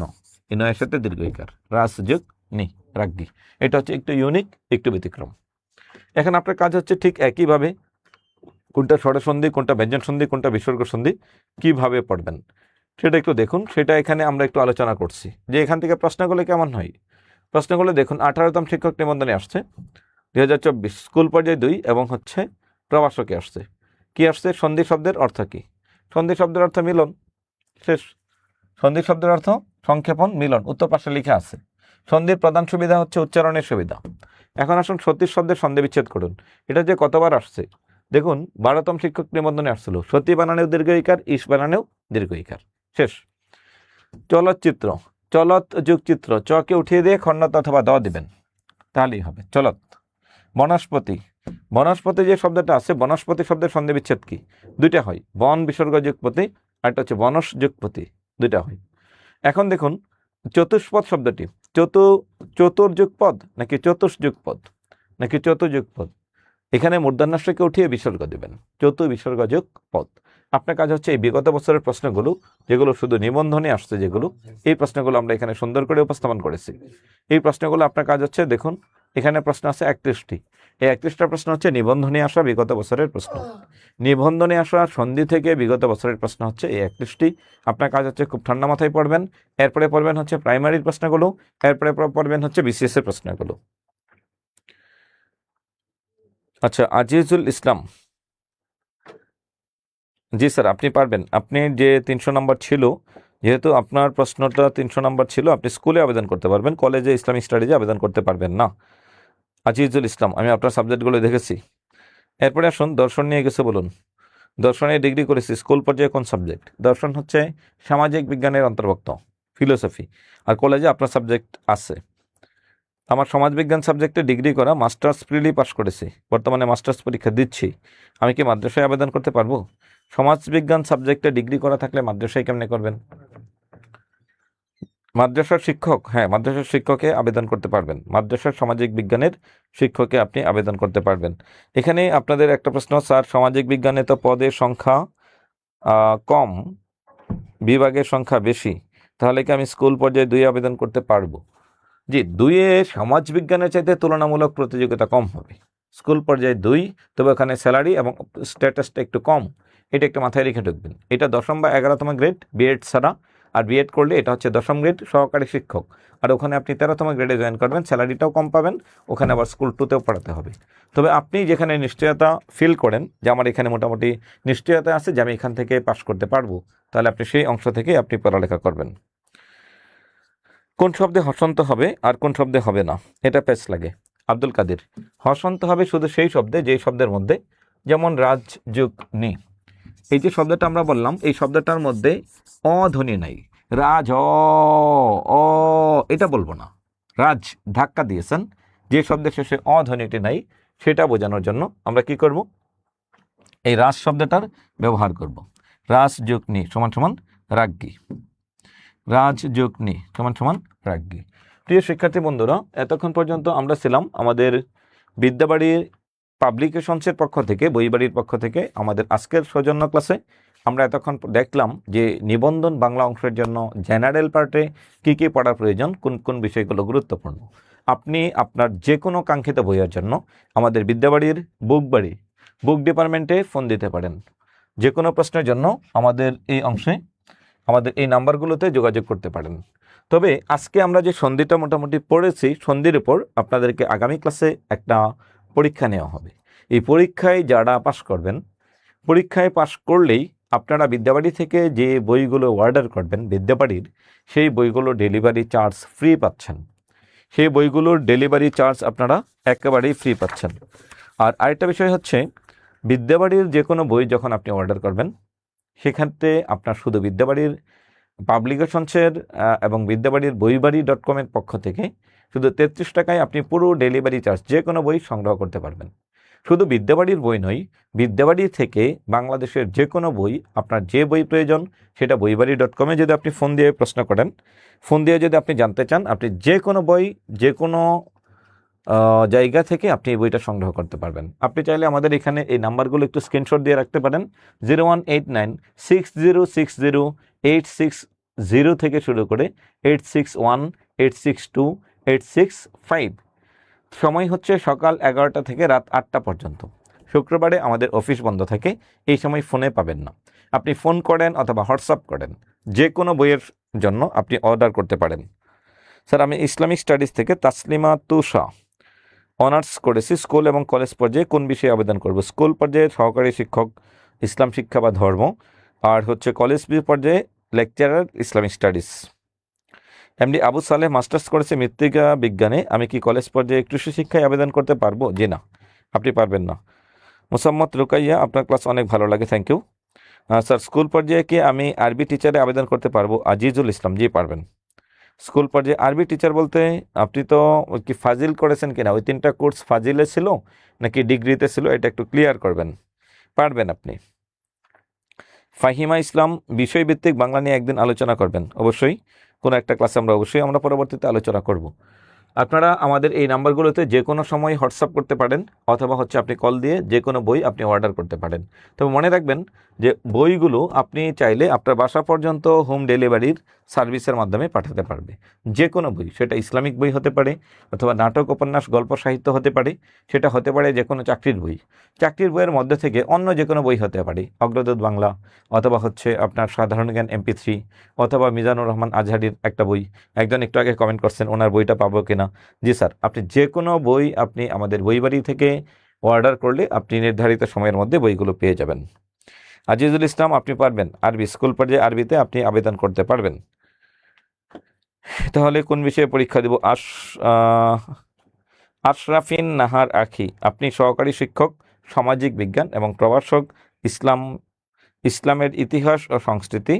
ন, এই নয়ের সাথে দীর্ঘ ইকার, রাস যোগ নি, রাগ্গি। এটা হচ্ছে একটু ইউনিক, একটু ব্যতিক্রম। এখন আপনার কাজ হচ্ছে ঠিক একইভাবে কোনটা ষড়সন্ধি, কোনটা ব্যঞ্জন সন্ধি, কোনটা বিসর্গ সন্ধি কিভাবে পড়বেন সেটা একটু দেখুন। সেটা এখানে আমরা একটু আলোচনা করছি যে এখান থেকে প্রশ্নগুলো কেমন হয়। প্রশ্নগুলো দেখুন, 18তম শিক্ষক নিবন্ধনে আসছে 2024, স্কুল পর্যায়ে 2 এবং হচ্ছে প্রবাসকে আসছে। কি আসছে? সন্ধি শব্দের অর্থ কি? সন্ধি শব্দের অর্থ মিলন, শেষ। সন্ধি শব্দের অর্থ সংক্ষেপণ, মিলন, উত্তর পাশে লেখা আছে। সন্ধির প্রধান সুবিধা হচ্ছে উচ্চারণের সুবিধা। এখন আসুন সতী শব্দের সন্ধি বিচ্ছেদ করুন। এটা যে কতবার আসছে দেখুন, 12তম শিক্ষক নিবন্ধনে আসছিল। সতী বানানেও দীর্ঘ ইকার, ইস বানানেও দীর্ঘ ইকার, শেষ। চলচ্চিত্র, চলত যুগ চিত্র, চকে উঠিয়ে দিয়ে খণ্ডত অথবা দ দিবেন, তাহলেই হবে চলত। বনস্পতি, বনস্পতি যে শব্দটা আছে, বনস্পতি শব্দের সন্ধি বিচ্ছেদ কি? দুইটা হয়, বন বিসর্গ যুগপতি, আর একটা হচ্ছে বনস যুগপতি, দুইটা হয়। এখন দেখুন চতুষ্পদ শব্দটি, চতুর্যুগপদ নাকি চতুষ্যুগপদ নাকি চতুর্যুগপদ? এখানে মূর্ধন্যাস্যকে উঠিয়ে বিসর্গ দেবেন, বিসর্গ যুগ পদ। আপনার কাজ হচ্ছে এই বিগত বছরের প্রশ্নগুলো, যেগুলো শুধু নিবন্ধনে আসছে যেগুলো, এই প্রশ্নগুলো আমরা এখানে সুন্দর করে উপস্থাপন করেছি। এই প্রশ্নগুলো আপনার কাজ হচ্ছে, দেখুন এখানে প্রশ্ন আছে 31টি। এই 31টা প্রশ্ন হচ্ছে নিবন্ধনে আসা বিগত বছরের প্রশ্ন। নিবন্ধনে আসা সন্ধি থেকে বিগত বছরের প্রশ্ন হচ্ছে এই 31টি। আপনার কাজ হচ্ছে খুব ঠান্ডা মাথায় পড়বেন, এরপরে পড়বেন হচ্ছে প্রাইমারির প্রশ্নগুলো, এরপরে পড়বেন হচ্ছে বিসিএস এর প্রশ্নগুলো। আচ্ছা, আজিজুল ইসলাম, জি স্যার আপনি পারবেন। আপনি যে 300 নম্বর ছিল, যেহেতু আপনার প্রশ্নটা 300 নম্বর ছিল, আপনি স্কুলে আবেদন করতে পারবেন, কলেজে ইসলামিক স্টাডিজে আবেদন করতে পারবেন না। আজিজুল ইসলাম, আমি আপনার সাবজেক্টগুলো দেখেছি। এরপরে আসুন দর্শন নিয়ে গেছে বলুন। দর্শনে ডিগ্রি করেছি, স্কুল পর্যায়ে কোন সাবজেক্ট? দর্শন হচ্ছে সামাজিক বিজ্ঞানের অন্তর্ভুক্ত, ফিলোসফি। আর কলেজে আপনার সাবজেক্ট আছে। আমার সমাজবিজ্ঞান সাবজেক্টে ডিগ্রি করা, মাস্টার্স প্রিলি পাস করেছি, বর্তমানে মাস্টার্স পরীক্ষা দিচ্ছি। আমি কি মাদ্রাসায় আবেদন করতে পারবো? সমাজবিজ্ঞান সাবজেক্টে ডিগ্রি করা থাকলে মাদ্রাসায় কেমনে করবেন? মাদ্রাসার শিক্ষক, হ্যাঁ মাদ্রাসার শিক্ষকে আবেদন করতে পারবেন, মাদ্রাসার সামাজিক বিজ্ঞানের শিক্ষকে আপনি আবেদন করতে পারবেন। এখানে আপনাদের একটা প্রশ্ন, স্যার সামাজিক বিজ্ঞানে তো পদের সংখ্যা কম, বিভাগের সংখ্যা বেশি, তাহলে কি আমি স্কুল পর্যায়ে 2 আবেদন করতে পারবো? জি, 2-এ সমাজবিজ্ঞানের চাইতে তুলনামূলক প্রতিযোগিতা কম হবে। স্কুল পর্যায়ে 2, তবে ওখানে স্যালারি এবং স্ট্যাটাসটা একটু কম, এটা একটু মাথায় রেখে ঢুকবেন। এটা 10ম বা 11তম গ্রেড বিএড ছাড়া, আর বিএড করলে এটা হচ্ছে 10ম গ্রেড সহকারী শিক্ষক, আর ওখানে আপনি 13তম গ্রেডে জয়েন করবেন, স্যালারিটাও কম পাবেন, ওখানে আবার স্কুল 2তেও পড়াতে হবে। তবে আপনি যেখানে নিশ্চয়তা ফিল করেন যে আমার এখানে মোটামুটি নিশ্চয়তা আছে যে আমি এখান থেকে পাশ করতে পারবো, তাহলে আপনি সেই অংশ থেকে আপনি পড়ালেখা করবেন। কোন শব্দে হসন্ত হবে আর কোন শব্দে হবে না, এটা পেশ লাগে। আব্দুল কাদের, হসন্ত হবে শুধু সেই শব্দে যেই শব্দের মধ্যে, যেমন রাজ যুগ নি, এই যে শব্দটা আমরা বললাম, এই শব্দটার মধ্যে অধ্বনি নাই। রাজ অ এটা বলবো না, রাজ ধাক্কা দিয়েছেন, যে শব্দের শেষে অধ্বনিটি নাই সেটা বোঝানোর জন্য আমরা কি করব? এই রাজ শব্দটার ব্যবহার করব। রাজ যুগ নি সমান সমান রাজ্ঞী, রাজযোগনি সমান সমান রাজ্ঞী। প্রিয় শিক্ষার্থী বন্ধুরা, এতক্ষণ পর্যন্ত আমরা ছিলাম আমাদের বিদ্যাবাড়ি পাবলিকেশনসের পক্ষ থেকে, বইবাড়ির পক্ষ থেকে আমাদের আজকের সৌজন্য ক্লাসে। আমরা এতক্ষণ দেখলাম যে নিবন্ধন বাংলা অংশের জন্য জেনারেল পার্টে কী কী পড়ার প্রয়োজন, কোন কোন বিষয়গুলো গুরুত্বপূর্ণ। আপনি আপনার যে কোনো কাঙ্ক্ষিত বইয়ের জন্য আমাদের বিদ্যাবাড়ির বুক ডিপার্টমেন্টে ফোন দিতে পারেন। যে কোনো প্রশ্নের জন্য আমাদের এই অংশে আমাদের এই নাম্বারগুলোতে যোগাযোগ করতে পারেন। তবে আজকে আমরা যে সন্ধিটা মোটামুটি পড়েছি, সন্ধির উপর আপনাদেরকে আগামী ক্লাসে একটা পরীক্ষা নেওয়া হবে। এই পরীক্ষায় যারা পাশ করবেন, পরীক্ষায় পাশ করলেই আপনারা বিদ্যাবাড়ি থেকে যে বইগুলো অর্ডার করবেন বিদ্যাবাড়ির, সেই বইগুলো ডেলিভারি চার্জ ফ্রি পাচ্ছেন। সেই বইগুলোর ডেলিভারি চার্জ আপনারা একেবারেই ফ্রি পাচ্ছেন। আর আরেকটা বিষয় হচ্ছে, বিদ্যাবাড়ির যে কোনো বই যখন আপনি অর্ডার করবেন, সেক্ষেত্রে আপনার শুধু বিদ্যাবাড়ির পাবলিকেশনসের এবং বিদ্যাবাড়ির বইবাড়ি.com এর পক্ষ থেকে শুধু 33 টাকায় আপনি পুরো ডেলিভারি চার্জ যে কোনো বই সংগ্রহ করতে পারবেন। শুধু বিদ্যাবাড়ির বই নয়, বিদ্যাবাড়ি থেকে বাংলাদেশের যে কোনো বই, আপনার যে বই প্রয়োজন সেটা বইবাড়ি.com যদি আপনি ফোন দিয়ে প্রশ্ন করেন, ফোন দিয়ে যদি আপনি জানতে চান, আপনি যে কোনো বই যে কোনো জায়গা থেকে আপনি এই বইটা সংগ্রহ করতে পারবেন। আপনি চাইলে আমাদের এখানে এই নাম্বারগুলো একটু স্ক্রিনশট দিয়ে রাখতে পারেন। 0189600860 থেকে শুরু করে 8618628665। সময় হচ্ছে সকাল 11টা থেকে রাত 8টা পর্যন্ত। শুক্রবারে আমাদের অফিস বন্ধ থাকে, এই সময় ফোনে পাবেন না। আপনি ফোন করেন অথবা হোয়াটসঅ্যাপ করেন, যে কোনো বইয়ের জন্য আপনি অর্ডার করতে পারেন। স্যার আমি ইসলামিক স্টাডিজ থেকে তাসলিমা তুষা অনার্স করেছি, স্কুল এবং কলেজ পর্যায়ে কোন বিষয়ে আবেদন করব? স্কুল পর্যায়ে সহকারী শিক্ষক, ইসলাম শিক্ষা বা ধর্ম, আর হচ্ছে কলেজ পর্যায়ে lecturer Islamic studies. MD Abu Saleh masters করেছে মৃত্তিকা বিজ্ঞানে। আমি কি কলেজ পর্যায়ে কৃষি শিক্ষায় আবেদন করতে পারবো? জি না, আপনি পারবেন না। মোসাম্মদ রুকাইয়া, আপনার ক্লাস অনেক ভালো লাগে, থ্যাংক ইউ। স্যার, স্কুল পর্যায়ে কি আমি আরবি টিচারে আবেদন করতে পারবো? আজিজুল ইসলাম, জি পারবেন। স্কুল পর্যায়ে আরবি টিচার বলতে আপনি তো কি ফাজিল করেছেন কিনা, ওই 3টা কোর্স ফাজিলে ছিল নাকি ডিগ্রিতে ছিল, এটা একটু ক্লিয়ার করবেন। পারবেন আপনি। ফাহিমা ইসলাম, বিষয়ভিত্তিক বাংলা নিয়ে একদিন আলোচনা করবেন। অবশ্যই কোনো একটা ক্লাসে আমরা পরবর্তীতে আলোচনা করব। আপনারা আমাদের এই নাম্বারগুলোতে যে কোনো সময় হোয়াটসঅ্যাপ করতে পারেন, অথবা হচ্ছে আপনি কল দিয়ে যে কোনো বই আপনি অর্ডার করতে পারেন। তবে মনে রাখবেন যে বইগুলো আপনি চাইলে আপনার বাসা পর্যন্ত হোম ডেলিভারির সার্ভিসের মাধ্যমে পাঠাতে পারবে। যে কোনো বই, সেটা ইসলামিক বই হতে পারে, অথবা নাটক, উপন্যাস, গল্প সাহিত্য হতে পারে, সেটা হতে পারে যে কোনো চাকরির বই। চাকরির বইয়ের মধ্যে থেকে অন্য যে কোনো বই হতে পারে, অগ্রদূত বাংলা, অথবা হচ্ছে আপনার সাধারণ জ্ঞান MP3, অথবা মিজানুর রহমান আজহারির একটা বই। একজন একটু আগে কমেন্ট করছেন ওনার বইটা পাবো কিনা। জি স্যার, আপনি যে কোনো বই আপনি আমাদের বইবাড়ি থেকে অর্ডার করলে আপনি নির্ধারিত সময়ের মধ্যে বইগুলো পেয়ে যাবেন। আজিজুল ইসলাম, আপনি পারবেন আরবি, স্কুল পর্যায়ে আরবিতে আপনি আবেদন করতে পারবেন। তাহলে কোন বিষয়ে পরীক্ষা দেব? আশরাফিন নাহার আখি, আপনি সহকারী শিক্ষক সামাজিক বিজ্ঞান এবং প্রভাষক ইসলামের ইতিহাস ও সংস্কৃতি,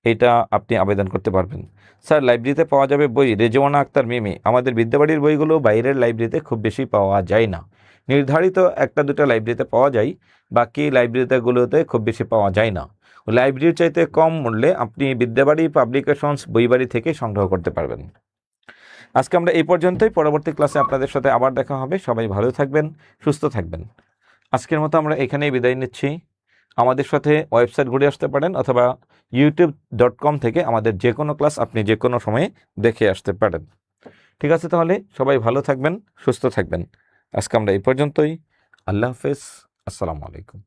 এটা আপনি আবেদন করতে পারবেন। স্যার, লাইব্রেরিতে পাওয়া যাবে বই? রেজওয়ানা আক্তার মিমি, আমাদের বিদ্যাবাড়ির বইগুলো বাইরের লাইব্রেরিতে খুব বেশি পাওয়া যায় না। নির্ধারিত 1-2টা লাইব্রেরিতে পাওয়া যায়, বাকি লাইব্রেরিতেগুলোতে খুব বেশি পাওয়া যায় না। লাইব্রেরির চাইতে কম মূল্যে আপনি বিদ্যাবাড়ি পাবলিকেশনস বইবাড়ি থেকে সংগ্রহ করতে পারবেন। আজকে আমরা এই পর্যন্তই। পরবর্তী ক্লাসে আপনাদের সাথে আবার দেখা হবে। সবাই ভালো থাকবেন, সুস্থ থাকবেন। আজকের মতো আমরা এখানেই বিদায় নিচ্ছি। আমাদের সাথে ওয়েবসাইট ঘুরে আসতে পারেন, অথবা youtube.com থেকে আমাদের যে কোনো ক্লাস আপনি যে কোনো সময়ে দেখে আসতে পারেন। ঠিক আছে, তাহলে সবাই ভালো থাকবেন, সুস্থ থাকবেন। আজকে আমরা এই পর্যন্তই। আল্লাহ হাফেজ, আসসালামু আলাইকুম।